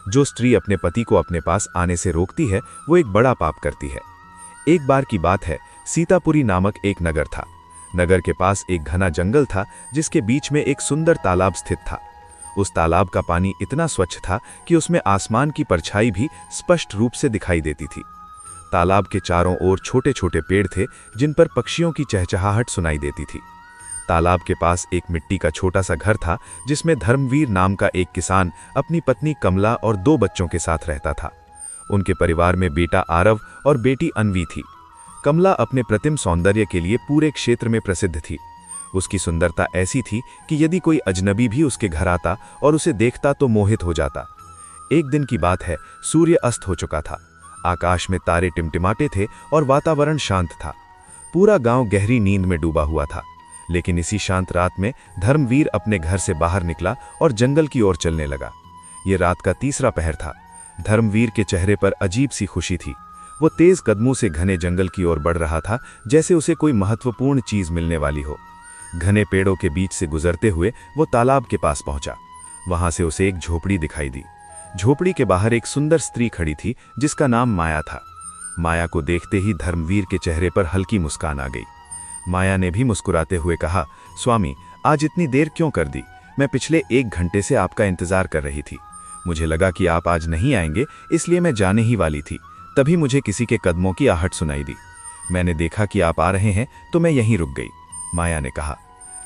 जो स्त्री अपने पति को अपने पास आने से रोकती है, वो एक बड़ा पाप करती है। एक बार की बात है, सीतापुरी नामक एक नगर था। नगर के पास एक घना जंगल था जिसके बीच में एक सुंदर तालाब स्थित था। उस तालाब का पानी इतना स्वच्छ था कि उसमें आसमान की परछाई भी स्पष्ट रूप से दिखाई देती थी। तालाब के चारों ओर छोटे छोटे पेड़ थे जिन पर पक्षियों की चहचहाहट सुनाई देती थी। तालाब के पास एक मिट्टी का छोटा सा घर था जिसमें धर्मवीर नाम का एक किसान अपनी पत्नी कमला और 2 बच्चों के साथ रहता था। उनके परिवार में बेटा आरव और बेटी अन्वी थी। कमला अपने प्रतिम सौंदर्य के लिए पूरे क्षेत्र में प्रसिद्ध थी। उसकी सुंदरता ऐसी थी कि यदि कोई अजनबी भी उसके घर आता और उसे देखता तो मोहित हो जाता। एक दिन की बात है, सूर्य अस्त हो चुका था। आकाश में तारे टिमटिमाते थे और वातावरण शांत था। पूरा गांव गहरी नींद में डूबा हुआ था। लेकिन इसी शांत रात में धर्मवीर अपने घर से बाहर निकला और जंगल की ओर चलने लगा। ये रात का तीसरा पहर था। धर्मवीर के चेहरे पर अजीब सी खुशी थी। वो तेज कदमों से घने जंगल की ओर बढ़ रहा था, जैसे उसे कोई महत्वपूर्ण चीज मिलने वाली हो। घने पेड़ों के बीच से गुजरते हुए वो तालाब के पास पहुंचा। वहां से उसे एक झोपड़ी दिखाई दी। झोपड़ी के बाहर एक सुंदर स्त्री खड़ी थी जिसका नाम माया था। माया को देखते ही धर्मवीर के चेहरे पर हल्की मुस्कान आ गई। माया ने भी मुस्कुराते हुए कहा, स्वामी, आज इतनी देर क्यों कर दी? मैं पिछले 1 घंटे से आपका इंतजार कर रही थी। मुझे लगा कि आप आज नहीं आएंगे, इसलिए मैं जाने ही वाली थी। तभी मुझे किसी के कदमों की आहट सुनाई दी। मैंने देखा कि आप आ रहे हैं तो मैं यहीं रुक गई, माया ने कहा।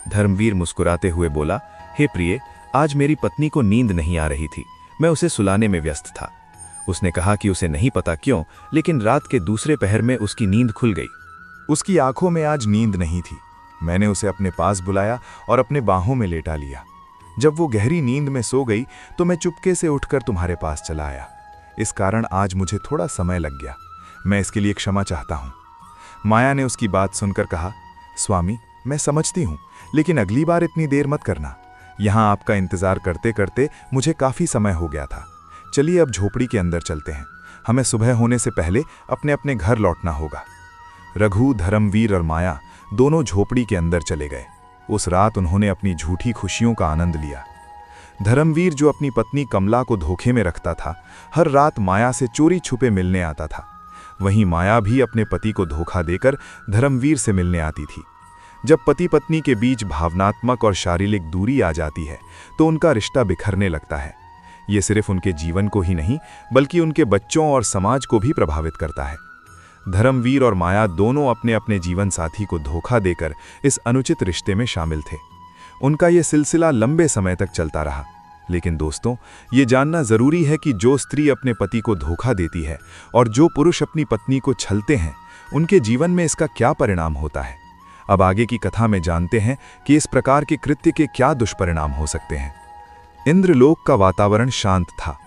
धर्मवीर मुस्कुराते हुए बोला, हे प्रिय, आज मेरी पत्नी को नींद नहीं आ रही थी। मैं उसे सुलाने में व्यस्त था। उसने कहा कि उसे नहीं पता क्यों, लेकिन रात के दूसरे पहर में उसकी नींद खुल गई। उसकी आंखों में आज नींद नहीं थी। मैंने उसे अपने पास बुलाया और अपने बाहों में लेटा लिया। जब वो गहरी नींद में सो गई तो मैं चुपके से उठकर तुम्हारे पास चला आया। इस कारण आज मुझे थोड़ा समय लग गया। मैं इसके लिए क्षमा चाहता हूँ। माया ने उसकी बात सुनकर कहा, स्वामी, मैं समझती हूँ, लेकिन अगली बार इतनी देर मत करना। यहाँ आपका इंतजार करते करते मुझे काफी समय हो गया था। चलिए अब झोपड़ी के अंदर चलते हैं। हमें सुबह होने से पहले अपने अपने घर लौटना होगा। रघु, धर्मवीर और माया दोनों झोपड़ी के अंदर चले गए। उस रात उन्होंने अपनी झूठी खुशियों का आनंद लिया। धर्मवीर, जो अपनी पत्नी कमला को धोखे में रखता था, हर रात माया से चोरी छुपे मिलने आता था। वहीं माया भी अपने पति को धोखा देकर धर्मवीर से मिलने आती थी। जब पति पत्नी के बीच भावनात्मक और शारीरिक दूरी आ जाती है तो उनका रिश्ता बिखरने लगता है। ये सिर्फ उनके जीवन को ही नहीं, बल्कि उनके बच्चों और समाज को भी प्रभावित करता है। धर्मवीर और माया दोनों अपने अपने जीवन साथी को धोखा देकर इस अनुचित रिश्ते में शामिल थे। उनका ये सिलसिला लंबे समय तक चलता रहा। लेकिन दोस्तों, ये जानना जरूरी है कि जो स्त्री अपने पति को धोखा देती है और जो पुरुष अपनी पत्नी को छलते हैं, उनके जीवन में इसका क्या परिणाम होता है। अब आगे की कथा में जानते हैं कि इस प्रकार के कृत्य के क्या दुष्परिणाम हो सकते हैं। इंद्रलोक का वातावरण शांत था।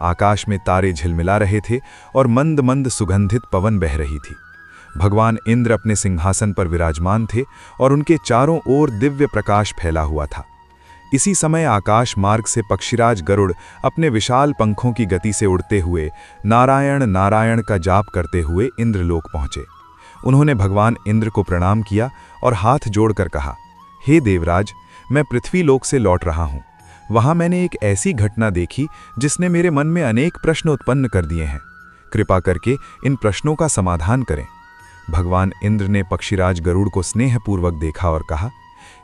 आकाश में तारे झिलमिला रहे थे और मंद मंद सुगंधित पवन बह रही थी। भगवान इंद्र अपने सिंहासन पर विराजमान थे और उनके चारों ओर दिव्य प्रकाश फैला हुआ था। इसी समय आकाश मार्ग से पक्षीराज गरुड़ अपने विशाल पंखों की गति से उड़ते हुए नारायण नारायण का जाप करते हुए इंद्रलोक पहुंचे। उन्होंने भगवान इंद्र को प्रणाम किया और हाथ जोड़कर कहा, हे देवराज, मैं पृथ्वीलोक से लौट रहा हूं। वहां मैंने एक ऐसी घटना देखी जिसने मेरे मन में अनेक प्रश्न उत्पन्न कर दिए हैं। कृपा करके इन प्रश्नों का समाधान करें। भगवान इंद्र ने पक्षीराज गरुड़ को स्नेहपूर्वक देखा और कहा,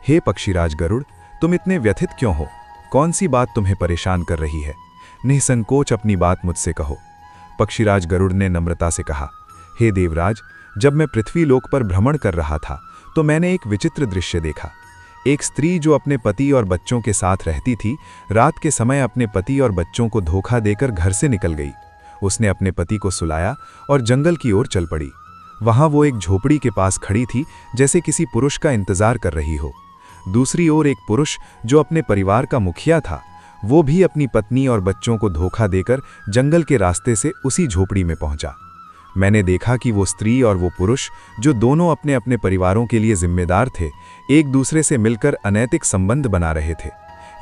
हे पक्षीराज गरुड़, तुम इतने व्यथित क्यों हो? कौन सी बात तुम्हें परेशान कर रही है? निसंकोच अपनी बात मुझसे कहो। पक्षीराज गरुड़ ने नम्रता से कहा, हे देवराज, जब मैं पृथ्वीलोक पर भ्रमण कर रहा था तो मैंने एक विचित्र दृश्य देखा। एक स्त्री जो अपने पति और बच्चों के साथ रहती थी, रात के समय अपने पति और बच्चों को धोखा देकर घर से निकल गई। उसने अपने पति को सुलाया और जंगल की ओर चल पड़ी। वहां वो एक झोपड़ी के पास खड़ी थी, जैसे किसी पुरुष का इंतजार कर रही हो। दूसरी ओर एक पुरुष जो अपने परिवार का मुखिया था, वो भी अपनी पत्नी और बच्चों को धोखा देकर जंगल के रास्ते से उसी झोपड़ी में पहुंचा। मैंने देखा कि वो स्त्री और वो पुरुष, जो दोनों अपने अपने परिवारों के लिए जिम्मेदार थे, एक दूसरे से मिलकर अनैतिक संबंध बना रहे थे।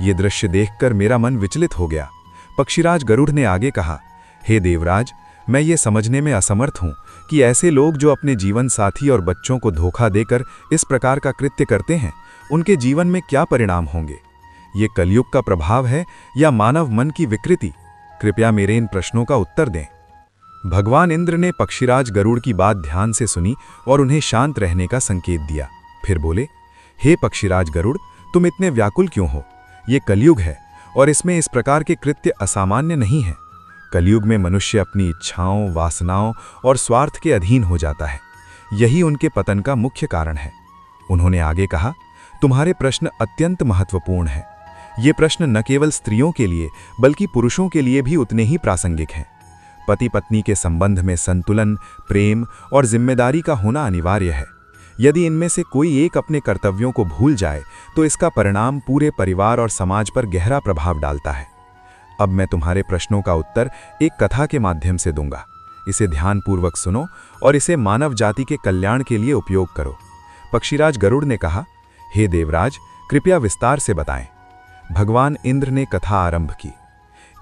ये दृश्य देखकर मेरा मन विचलित हो गया। पक्षीराज गरुड़ ने आगे कहा, हे देवराज, मैं ये समझने में असमर्थ हूँ कि ऐसे लोग जो अपने जीवन साथी और बच्चों को धोखा देकर इस प्रकार का कृत्य करते हैं, उनके जीवन में क्या परिणाम होंगे। ये कलयुग का प्रभाव है या मानव मन की विकृति? कृपया मेरे इन प्रश्नों का उत्तर दें। भगवान इंद्र ने पक्षीराज गरुड़ की बात ध्यान से सुनी और उन्हें शांत रहने का संकेत दिया। फिर बोले, हे पक्षीराज गरुड़, तुम इतने व्याकुल क्यों हो? ये कलयुग है और इसमें इस प्रकार के कृत्य असामान्य नहीं है। कलयुग में मनुष्य अपनी इच्छाओं, वासनाओं और स्वार्थ के अधीन हो जाता है। यही उनके पतन का मुख्य कारण है। उन्होंने आगे कहा, तुम्हारे प्रश्न अत्यंत महत्वपूर्ण हैं। ये प्रश्न न केवल स्त्रियों के लिए बल्कि पुरुषों के लिए भी उतने ही प्रासंगिक हैं। पति पत्नी के संबंध में संतुलन, प्रेम और जिम्मेदारी का होना अनिवार्य है। यदि इनमें से कोई एक अपने कर्तव्यों को भूल जाए तो इसका परिणाम पूरे परिवार और समाज पर गहरा प्रभाव डालता है। अब मैं तुम्हारे प्रश्नों का उत्तर एक कथा के माध्यम से दूंगा। इसे ध्यानपूर्वक सुनो और इसे मानव जाति के कल्याण के लिए उपयोग करो। पक्षीराज गरुड़ ने कहा, हे देवराज, कृपया विस्तार से बताएं। भगवान इंद्र ने कथा आरंभ की।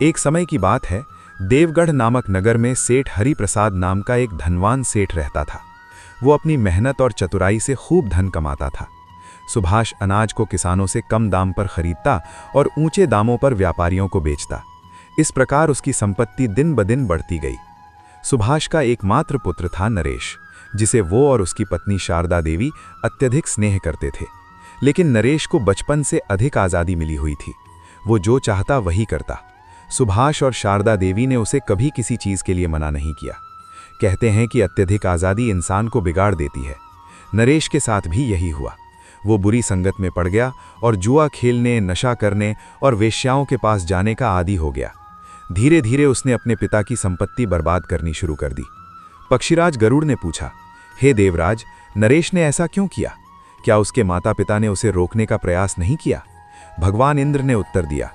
एक समय की बात है, देवगढ़ नामक नगर में सेठ हरिप्रसाद नाम का एक धनवान सेठ रहता था। वो अपनी मेहनत और चतुराई से खूब धन कमाता था। सुभाष अनाज को किसानों से कम दाम पर खरीदता और ऊंचे दामों पर व्यापारियों को बेचता। इस प्रकार उसकी संपत्ति दिन ब दिन बढ़ती गई। सुभाष का एकमात्र पुत्र था नरेश, जिसे वो और उसकी पत्नी शारदा देवी अत्यधिक स्नेह करते थे। लेकिन नरेश को बचपन से अधिक आज़ादी मिली हुई थी। वो जो चाहता वही करता। सुभाष और शारदा देवी ने उसे कभी किसी चीज़ के लिए मना नहीं किया। कहते हैं कि अत्यधिक आज़ादी इंसान को बिगाड़ देती है। नरेश के साथ भी यही हुआ। वो बुरी संगत में पड़ गया और जुआ खेलने, नशा करने और वेश्याओं के पास जाने का आदी हो गया। धीरे धीरे उसने अपने पिता की संपत्ति बर्बाद करनी शुरू कर दी। पक्षीराज गरुड़ ने पूछा, हे देवराज, नरेश ने ऐसा क्यों किया? क्या उसके माता पिता ने उसे रोकने का प्रयास नहीं किया? भगवान इंद्र ने उत्तर दिया,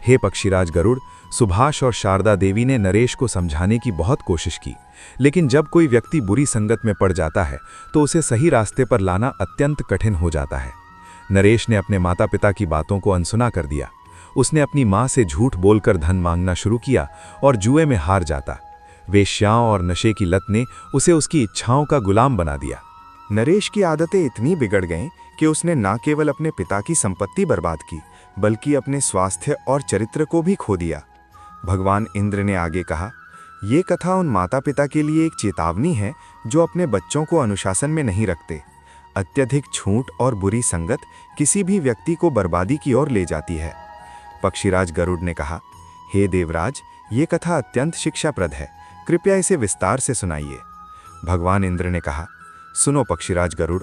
हे पक्षीराज गरुड़, सुभाष और शारदा देवी ने नरेश को समझाने की बहुत कोशिश की, लेकिन जब कोई व्यक्ति बुरी संगत में पड़ जाता है तो उसे सही रास्ते पर लाना अत्यंत कठिन हो जाता है। नरेश ने अपने माता पिता की बातों को अनसुना कर दिया। उसने अपनी माँ से झूठ बोलकर धन मांगना शुरू किया और जुए में हार जाता। वेश्याओं और नशे की लत ने उसे उसकी इच्छाओं का गुलाम बना दिया। नरेश की आदतें इतनी बिगड़ गईं कि उसने न केवल अपने पिता की संपत्ति बर्बाद की, बल्कि अपने स्वास्थ्य और चरित्र को भी खो दिया। भगवान इंद्र ने आगे कहा, ये कथा उन माता पिता के लिए एक चेतावनी है जो अपने बच्चों को अनुशासन में नहीं रखते। अत्यधिक छूट और बुरी संगत किसी भी व्यक्ति को बर्बादी की ओर ले जाती है। पक्षीराज गरुड़ ने कहा, हे देवराज, ये कथा अत्यंत शिक्षाप्रद है। कृपया इसे विस्तार से सुनाइए। भगवान इंद्र ने कहा, सुनो पक्षीराज गरुड़,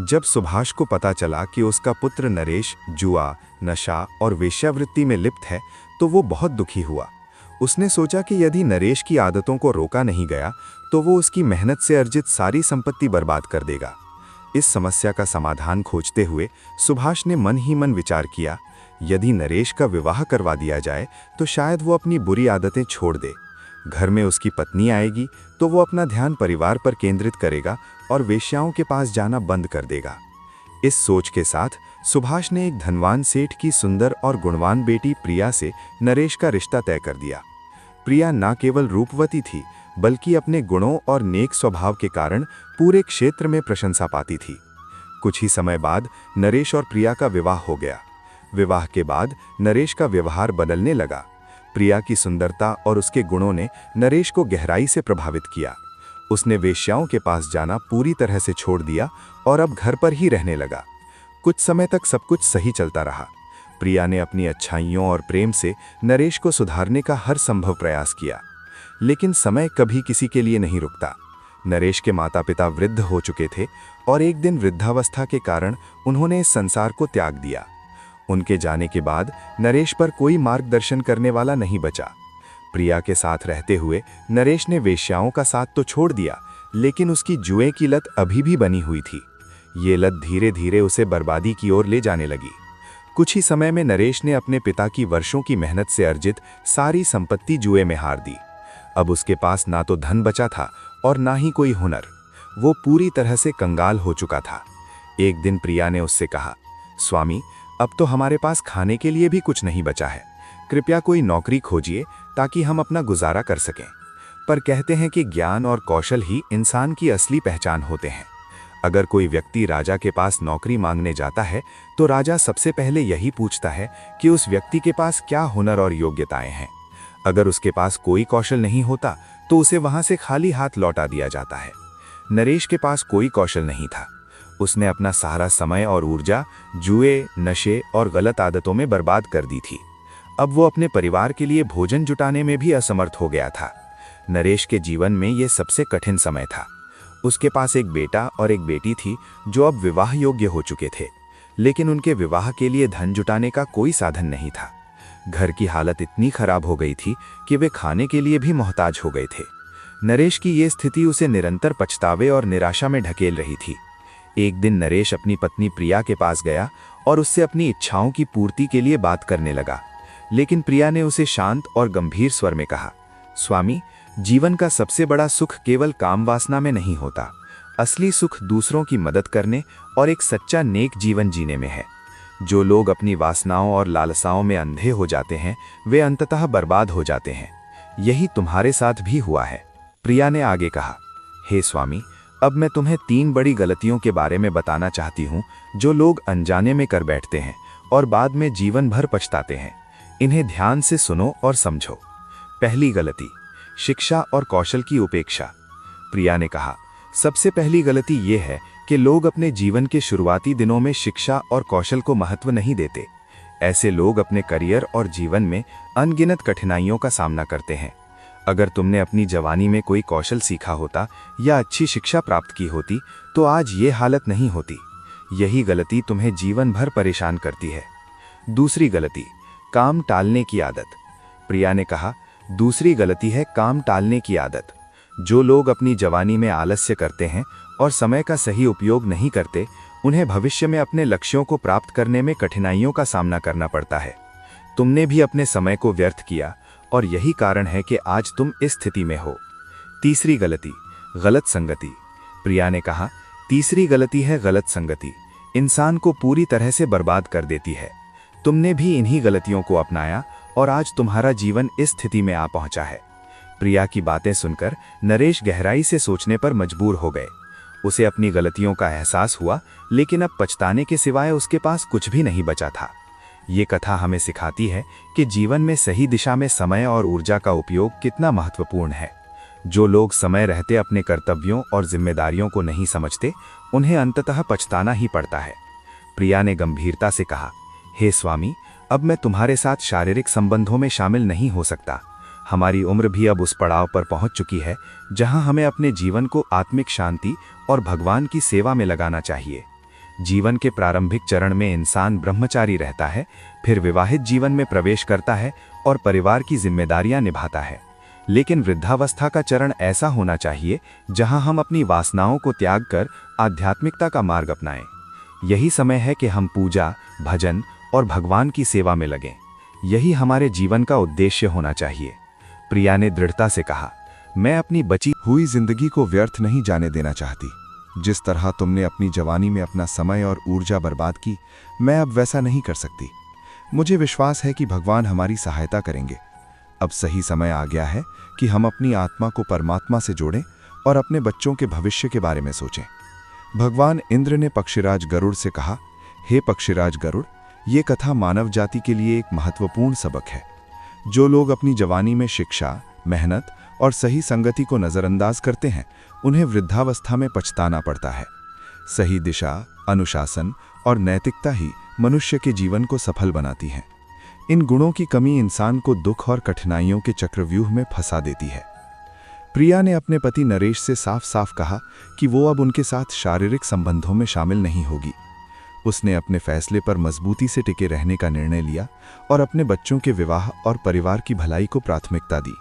जब सुभाष को पता चला कि उसका पुत्र नरेश जुआ, नशा और वेश्यावृत्ति में लिप्त है तो वो बहुत दुखी हुआ। उसने सोचा कि यदि नरेश की आदतों को रोका नहीं गया तो वो उसकी मेहनत से अर्जित सारी संपत्ति बर्बाद कर देगा। इस समस्या का समाधान खोजते हुए सुभाष ने मन ही मन विचार किया यदि नरेश का विवाह करवा दिया जाए तो शायद वो अपनी बुरी आदतें छोड़ दे। घर में उसकी पत्नी आएगी तो वो अपना ध्यान परिवार पर केंद्रित करेगा और वेश्याओं के पास जाना बंद कर देगा। इस सोच के साथ सुभाष ने एक धनवान सेठ की सुंदर और गुणवान बेटी प्रिया से नरेश का रिश्ता तय कर दिया। प्रिया न केवल रूपवती थी बल्कि अपने गुणों और नेक स्वभाव के कारण पूरे क्षेत्र में प्रशंसा पाती थी। कुछ ही समय बाद नरेश और प्रिया का विवाह हो गया। विवाह के बाद नरेश का व्यवहार बदलने लगा। प्रिया की सुंदरता और उसके गुणों ने नरेश को गहराई से प्रभावित किया। उसने वेश्याओं के पास जाना पूरी तरह से छोड़ दिया और अब घर पर ही रहने लगा। कुछ समय तक सब कुछ सही चलता रहा। प्रिया ने अपनी अच्छाइयों और प्रेम से नरेश को सुधारने का हर संभव प्रयास किया, लेकिन समय कभी किसी के लिए नहीं रुकता। नरेश के माता पिता वृद्ध हो चुके थे और एक दिन वृद्धावस्था के कारण उन्होंने इस संसार को त्याग दिया। उनके जाने के बाद नरेश पर कोई मार्गदर्शन करने वाला नहीं बचा। प्रिया के साथ रहते हुए नरेश ने वेश्याओं का साथ तो छोड़ दिया, लेकिन उसकी जुए की लत अभी भी बनी हुई थी। ये लत धीरे धीरे उसे बर्बादी की ओर ले जाने लगी। कुछ ही समय में नरेश ने अपने पिता की वर्षों की मेहनत से अर्जित सारी संपत्ति जुए में हार दी। अब उसके पास ना तो धन बचा था और ना ही कोई हुनर। वो पूरी तरह से कंगाल हो चुका था। एक दिन प्रिया ने उससे कहा, स्वामी, अब तो हमारे पास खाने के लिए भी कुछ नहीं बचा है। कृपया कोई नौकरी खोजिए ताकि हम अपना गुजारा कर सकें। पर कहते हैं कि ज्ञान और कौशल ही इंसान की असली पहचान होते हैं। अगर कोई व्यक्ति राजा के पास नौकरी मांगने जाता है तो राजा सबसे पहले यही पूछता है कि उस व्यक्ति के पास क्या हुनर और योग्यताएं हैं। अगर उसके पास कोई कौशल नहीं होता तो उसे वहां से खाली हाथ लौटा दिया जाता है। नरेश के पास कोई कौशल नहीं था। उसने अपना सारा समय और ऊर्जा जुए, नशे और गलत आदतों में बर्बाद कर दी थी। अब वो अपने परिवार के लिए भोजन जुटाने में भी असमर्थ हो गया था। नरेश के जीवन में ये सबसे कठिन समय था। उसके पास एक बेटा और एक बेटी थी जो अब विवाह योग्य हो चुके थे, लेकिन उनके विवाह के लिए धन जुटाने का कोई साधन नहीं था। घर की हालत इतनी खराब हो गई थी कि वे खाने के लिए भी मोहताज हो गए थे। नरेश की ये स्थिति उसे निरंतर पछतावे और निराशा में ढकेल रही थी। एक दिन नरेश अपनी पत्नी प्रिया के पास गया और उससे अपनी इच्छाओं की पूर्ति के लिए बात करने लगा, लेकिन प्रिया ने उसे शांत और गंभीर स्वर में कहा, स्वामी, जीवन का सबसे बड़ा सुख केवल काम वासना में नहीं होता। असली सुख दूसरों की मदद करने और एक सच्चा नेक जीवन जीने में है। जो लोग अपनी वासनाओं और लालसाओं में अंधे हो जाते हैं वे अंततः बर्बाद हो जाते हैं। यही तुम्हारे साथ भी हुआ है। प्रिया ने आगे कहा, हे स्वामी, अब मैं तुम्हें 3 बड़ी गलतियों के बारे में बताना चाहती हूँ जो लोग अनजाने में कर बैठते हैं और बाद में जीवन भर पछताते हैं। इन्हें ध्यान से सुनो और समझो। पहली गलती, शिक्षा और कौशल की उपेक्षा। प्रिया ने कहा, सबसे पहली गलती ये है कि लोग अपने जीवन के शुरुआती दिनों में शिक्षा और कौशल को महत्व नहीं देते। ऐसे लोग अपने करियर और जीवन में अनगिनत कठिनाइयों का सामना करते हैं। अगर तुमने अपनी जवानी में कोई कौशल सीखा होता या अच्छी शिक्षा प्राप्त की होती तो आज ये हालत नहीं होती। यही गलती तुम्हें जीवन भर परेशान करती है। दूसरी गलती, काम टालने की आदत। प्रिया ने कहा, दूसरी गलती है काम टालने की आदत। जो लोग अपनी जवानी में आलस्य करते हैं और समय का सही उपयोग नहीं करते, उन्हें भविष्य में अपने लक्ष्यों को प्राप्त करने में कठिनाइयों का सामना करना पड़ता है। तुमने भी अपने समय को व्यर्थ किया और यही कारण है कि आज तुम इस स्थिति में हो। तीसरी गलती, गलत संगति। प्रिया ने कहा, तीसरी गलती है गलत संगति। इंसान को पूरी तरह से बर्बाद कर देती है। तुमने भी इन्हीं गलतियों को अपनाया और आज तुम्हारा जीवन इस स्थिति में आ पहुंचा है। प्रिया की बातें सुनकर नरेश गहराई से सोचने पर मजबूर हो गए। उसे अपनी गलतियों का एहसास हुआ, लेकिन अब पछताने के सिवाय उसके पास कुछ भी नहीं बचा था। ये कथा हमें सिखाती है कि जीवन में सही दिशा में समय और ऊर्जा का उपयोग कितना महत्वपूर्ण है। जो लोग समय रहते अपने कर्तव्यों और जिम्मेदारियों को नहीं समझते, उन्हें अंततः पछताना ही पड़ता है। प्रिया ने गंभीरता से कहा, हे स्वामी, अब मैं तुम्हारे साथ शारीरिक संबंधों में शामिल नहीं हो सकता। हमारी उम्र भी अब उस पड़ाव पर पहुंच चुकी है जहां हमें अपने जीवन को आत्मिक शांति और भगवान की सेवा में लगाना चाहिए। जीवन के प्रारंभिक चरण में इंसान ब्रह्मचारी रहता है, फिर विवाहित जीवन में प्रवेश करता है और परिवार की जिम्मेदारियां निभाता है। लेकिन वृद्धावस्था का चरण ऐसा होना चाहिए जहां हम अपनी वासनाओं को त्याग कर आध्यात्मिकता का मार्ग अपनाएं। यही समय है कि हम पूजा, भजन और भगवान की सेवा में लगें। यही हमारे जीवन का उद्देश्य होना चाहिए। प्रिया ने दृढ़ता से कहा, मैं अपनी बची हुई जिंदगी को व्यर्थ नहीं जाने देना चाहती। जिस तरह तुमने अपनी जवानी में अपना समय और ऊर्जा बर्बाद की, मैं अब वैसा नहीं कर सकती। मुझे विश्वास है कि भगवान हमारी सहायता करेंगे। अब सही समय आ गया है कि हम अपनी आत्मा को परमात्मा से जोड़ें और अपने बच्चों के भविष्य के बारे में सोचें। भगवान इंद्र ने पक्षीराज गरुड़ से कहा, हे पक्षीराज गरुड़, ये कथा मानव जाति के लिए एक महत्वपूर्ण सबक है। जो लोग अपनी जवानी में शिक्षा, मेहनत और सही संगति को नज़रअंदाज करते हैं, उन्हें वृद्धावस्था में पछताना पड़ता है। सही दिशा, अनुशासन और नैतिकता ही मनुष्य के जीवन को सफल बनाती हैं। इन गुणों की कमी इंसान को दुख और कठिनाइयों के चक्रव्यूह में फंसा देती है। प्रिया ने अपने पति नरेश से साफ साफ कहा कि वो अब उनके साथ शारीरिक संबंधों में शामिल नहीं होगी। उसने अपने फैसले पर मजबूती से टिके रहने का निर्णय लिया और अपने बच्चों के विवाह और परिवार की भलाई को प्राथमिकता दी।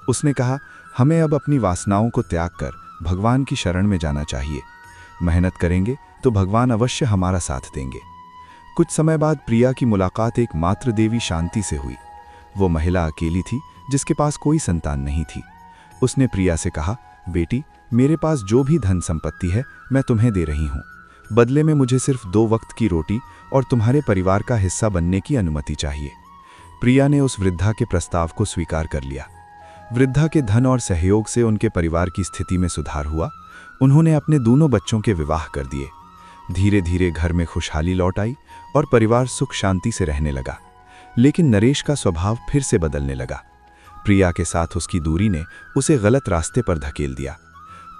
उसने कहा, हमें अब अपनी वासनाओं को त्याग कर भगवान की शरण में जाना चाहिए। मेहनत करेंगे तो भगवान अवश्य हमारा साथ देंगे। कुछ समय बाद प्रिया की मुलाकात एक मातृ देवी शांति से हुई। वो महिला अकेली थी जिसके पास कोई संतान नहीं थी। उसने प्रिया से कहा, बेटी, मेरे पास जो भी धन संपत्ति है मैं तुम्हें दे रही हूँ। बदले में मुझे सिर्फ 2 वक्त की रोटी और तुम्हारे परिवार का हिस्सा बनने की अनुमति चाहिए। प्रिया ने उस वृद्धा के प्रस्ताव को स्वीकार कर लिया। वृद्धा के धन और सहयोग से उनके परिवार की स्थिति में सुधार हुआ। उन्होंने अपने दोनों बच्चों के विवाह कर दिए। धीरे धीरे घर में खुशहाली लौट आई और परिवार सुख शांति से रहने लगा। लेकिन नरेश का स्वभाव फिर से बदलने लगा। प्रिया के साथ उसकी दूरी ने उसे गलत रास्ते पर धकेल दिया।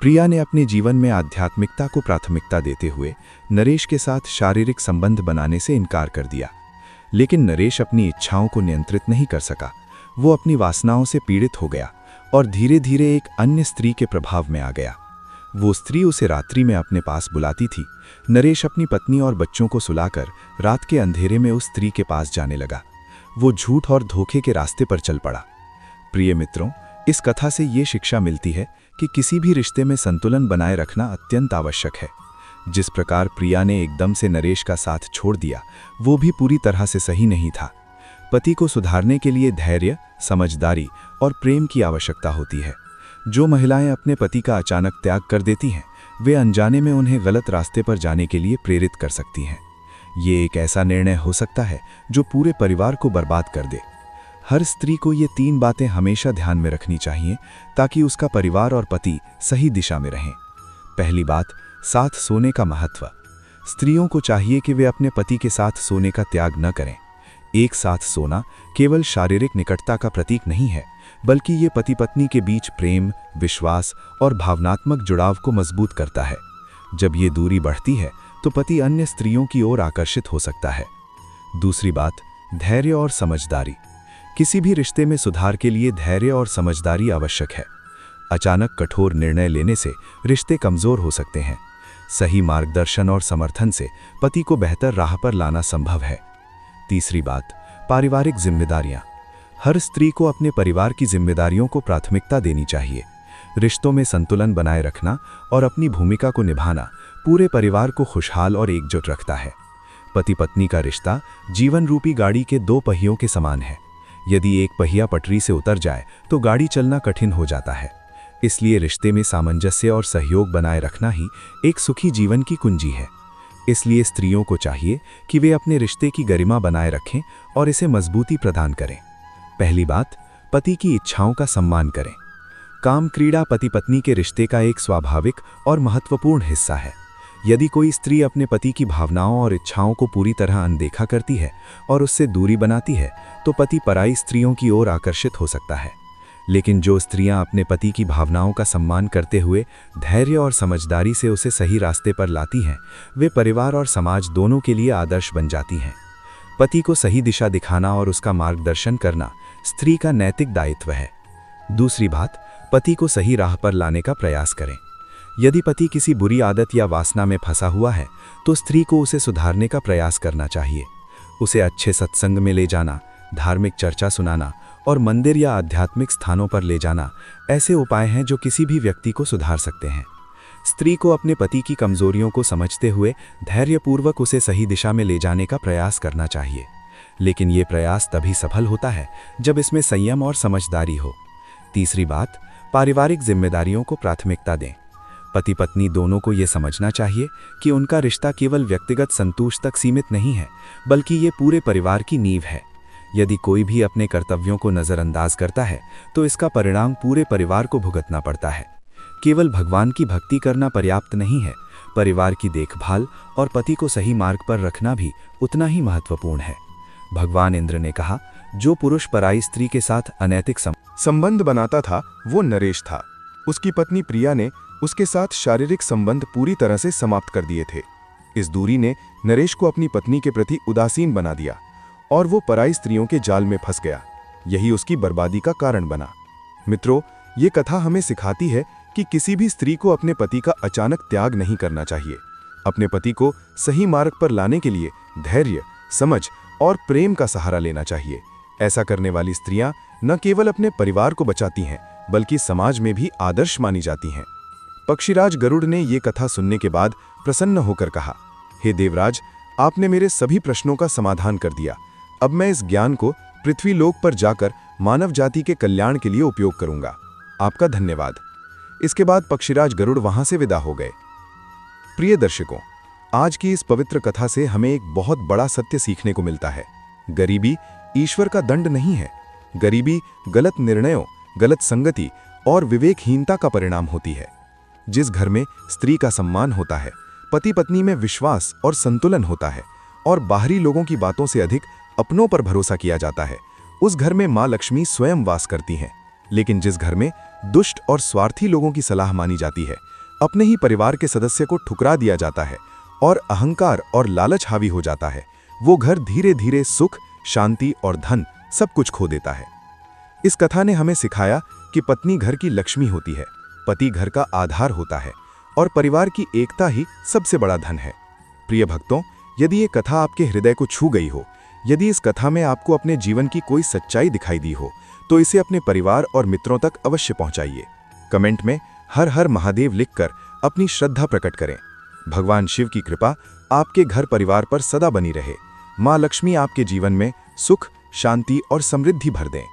प्रिया ने अपने जीवन में आध्यात्मिकता को प्राथमिकता देते हुए नरेश के साथ शारीरिक संबंध बनाने से इनकार कर दिया। लेकिन नरेश अपनी इच्छाओं को नियंत्रित नहीं कर सका। वो अपनी वासनाओं से पीड़ित हो गया और धीरे धीरे एक अन्य स्त्री के प्रभाव में आ गया। वो स्त्री उसे रात्रि में अपने पास बुलाती थी। नरेश अपनी पत्नी और बच्चों को सुलाकर रात के अंधेरे में उस स्त्री के पास जाने लगा। वो झूठ और धोखे के रास्ते पर चल पड़ा। प्रिय मित्रों, इस कथा से ये शिक्षा मिलती है कि किसी भी रिश्ते में संतुलन बनाए रखना अत्यंत आवश्यक है। जिस प्रकार प्रिया ने एकदम से नरेश का साथ छोड़ दिया, वो भी पूरी तरह से सही नहीं था। पति को सुधारने के लिए धैर्य, समझदारी और प्रेम की आवश्यकता होती है। जो महिलाएं अपने पति का अचानक त्याग कर देती हैं, वे अनजाने में उन्हें गलत रास्ते पर जाने के लिए प्रेरित कर सकती हैं। ये एक ऐसा निर्णय हो सकता है जो पूरे परिवार को बर्बाद कर दे। हर स्त्री को ये 3 बातें हमेशा ध्यान में रखनी चाहिए ताकि उसका परिवार और पति सही दिशा में रहें। पहली बात, साथ सोने का महत्व। स्त्रियों को चाहिए कि वे अपने पति के साथ सोने का त्याग न करें। एक साथ सोना केवल शारीरिक निकटता का प्रतीक नहीं है, बल्कि ये पति पत्नी के बीच प्रेम, विश्वास और भावनात्मक जुड़ाव को मजबूत करता है। जब ये दूरी बढ़ती है तो पति अन्य स्त्रियों की ओर आकर्षित हो सकता है। दूसरी बात, धैर्य और समझदारी। किसी भी रिश्ते में सुधार के लिए धैर्य और समझदारी आवश्यक है। अचानक कठोर निर्णय लेने से रिश्ते कमजोर हो सकते हैं। सही मार्गदर्शन और समर्थन से पति को बेहतर राह पर लाना संभव है। तीसरी बात, पारिवारिक जिम्मेदारियां। हर स्त्री को अपने परिवार की जिम्मेदारियों को प्राथमिकता देनी चाहिए। रिश्तों में संतुलन बनाए रखना और अपनी भूमिका को निभाना पूरे परिवार को खुशहाल और एकजुट रखता है। पति पत्नी का रिश्ता जीवन रूपी गाड़ी के 2 पहियों के समान है। यदि एक पहिया पटरी से उतर जाए तो गाड़ी चलना कठिन हो जाता है। इसलिए रिश्ते में सामंजस्य और सहयोग बनाए रखना ही एक सुखी जीवन की कुंजी है। इसलिए स्त्रियों को चाहिए कि वे अपने रिश्ते की गरिमा बनाए रखें और इसे मजबूती प्रदान करें। पहली बात, पति की इच्छाओं का सम्मान करें। काम क्रीड़ा पति पत्नी के रिश्ते का एक स्वाभाविक और महत्वपूर्ण हिस्सा है। यदि कोई स्त्री अपने पति की भावनाओं और इच्छाओं को पूरी तरह अनदेखा करती है और उससे दूरी बनाती है, तो पति पराई स्त्रियों की ओर आकर्षित हो सकता है। लेकिन जो स्त्रियां अपने पति की भावनाओं का सम्मान करते हुए धैर्य और समझदारी से उसे सही रास्ते पर लाती हैं, वे परिवार और समाज दोनों के लिए आदर्श बन जाती हैं। पति को सही दिशा दिखाना और उसका मार्गदर्शन करना स्त्री का नैतिक दायित्व है। दूसरी बात, पति को सही राह पर लाने का प्रयास करें। यदि पति किसी बुरी आदत या वासना में फंसा हुआ है, तो स्त्री को उसे सुधारने का प्रयास करना चाहिए। उसे अच्छे सत्संग में ले जाना, धार्मिक चर्चा सुनाना और मंदिर या आध्यात्मिक स्थानों पर ले जाना ऐसे उपाय हैं जो किसी भी व्यक्ति को सुधार सकते हैं। स्त्री को अपने पति की कमजोरियों को समझते हुए धैर्यपूर्वक उसे सही दिशा में ले जाने का प्रयास करना चाहिए, लेकिन ये प्रयास तभी सफल होता है जब इसमें संयम और समझदारी हो। तीसरी बात, पारिवारिक जिम्मेदारियों को प्राथमिकता दें। पति पत्नी दोनों को ये समझना चाहिए कि उनका रिश्ता केवल व्यक्तिगत संतोष तक सीमित नहीं है, बल्कि ये पूरे परिवार की नींव है। यदि कोई भी अपने कर्तव्यों को नज़रअंदाज करता है तो इसका परिणाम पूरे परिवार को भुगतना पड़ता है। केवल भगवान की भक्ति करना पर्याप्त नहीं है, परिवार की देखभाल और पति को सही मार्ग पर रखना भी उतना ही महत्वपूर्ण है। भगवान इंद्र ने कहा, जो पुरुष पराई स्त्री के साथ अनैतिक संबंध बनाता था वो नरेश था। उसकी पत्नी प्रिया ने उसके साथ शारीरिक संबंध पूरी तरह से समाप्त कर दिए थे। इस दूरी ने नरेश को अपनी पत्नी के प्रति उदासीन बना दिया और वो पराई स्त्रियों के जाल में फंस गया। यही उसकी बर्बादी का कारण बना। मित्रों, ये कथा हमें सिखाती है कि किसी भी स्त्री को अपने पति का अचानक त्याग नहीं करना चाहिए। अपने पति को सही मार्ग पर लाने के लिए धैर्य, समझ और प्रेम का सहारा लेना चाहिए। ऐसा करने वाली स्त्रियां न केवल अपने परिवार को बचाती हैं, बल्कि समाज में भी आदर्श मानी जाती हैं। पक्षीराज गरुड़ ने ये कथा सुनने के बाद प्रसन्न होकर कहा, हे देवराज, आपने मेरे सभी प्रश्नों का समाधान कर दिया। अब मैं इस ज्ञान को पृथ्वी लोक पर जाकर मानव जाति के कल्याण के लिए उपयोग करूंगा। आपका धन्यवाद। इसके बाद पक्षीराज गरुड़ वहां से विदा हो गए। प्रिय दर्शकों, आज की इस पवित्र कथा से हमें एक बहुत बड़ा सत्य सीखने को मिलता है। गरीबी ईश्वर का दंड नहीं है। गरीबी गलत निर्णयों, गलत संगति और विवेकहीनता का परिणाम होती है। जिस घर में स्त्री का सम्मान होता है, पति पत्नी में विश्वास और संतुलन होता है और बाहरी लोगों की बातों से अधिक अपनों पर भरोसा किया जाता है, उस घर में मां लक्ष्मी स्वयं वास करती हैं। लेकिन जिस घर में दुष्ट और स्वार्थी लोगों की सलाह मानी जाती है, अपने ही परिवार के सदस्य को ठुकरा दिया जाता है और अहंकार और लालच हावी हो जाता है, वो घर धीरे धीरे सुख, शांति और धन सब कुछ खो देता है। इस कथा ने हमें सिखाया कि पत्नी घर की लक्ष्मी होती है, पति घर का आधार होता है और परिवार की एकता ही सबसे बड़ा धन है। प्रिय भक्तों, यदि ये कथा आपके हृदय को छू गई हो, यदि इस कथा में आपको अपने जीवन की कोई सच्चाई दिखाई दी हो, तो इसे अपने परिवार और मित्रों तक अवश्य पहुंचाइए। कमेंट में हर हर महादेव लिखकर अपनी श्रद्धा प्रकट करें। भगवान शिव की कृपा आपके घर परिवार पर सदा बनी रहे। मां लक्ष्मी आपके जीवन में सुख, शांति और समृद्धि भर दें।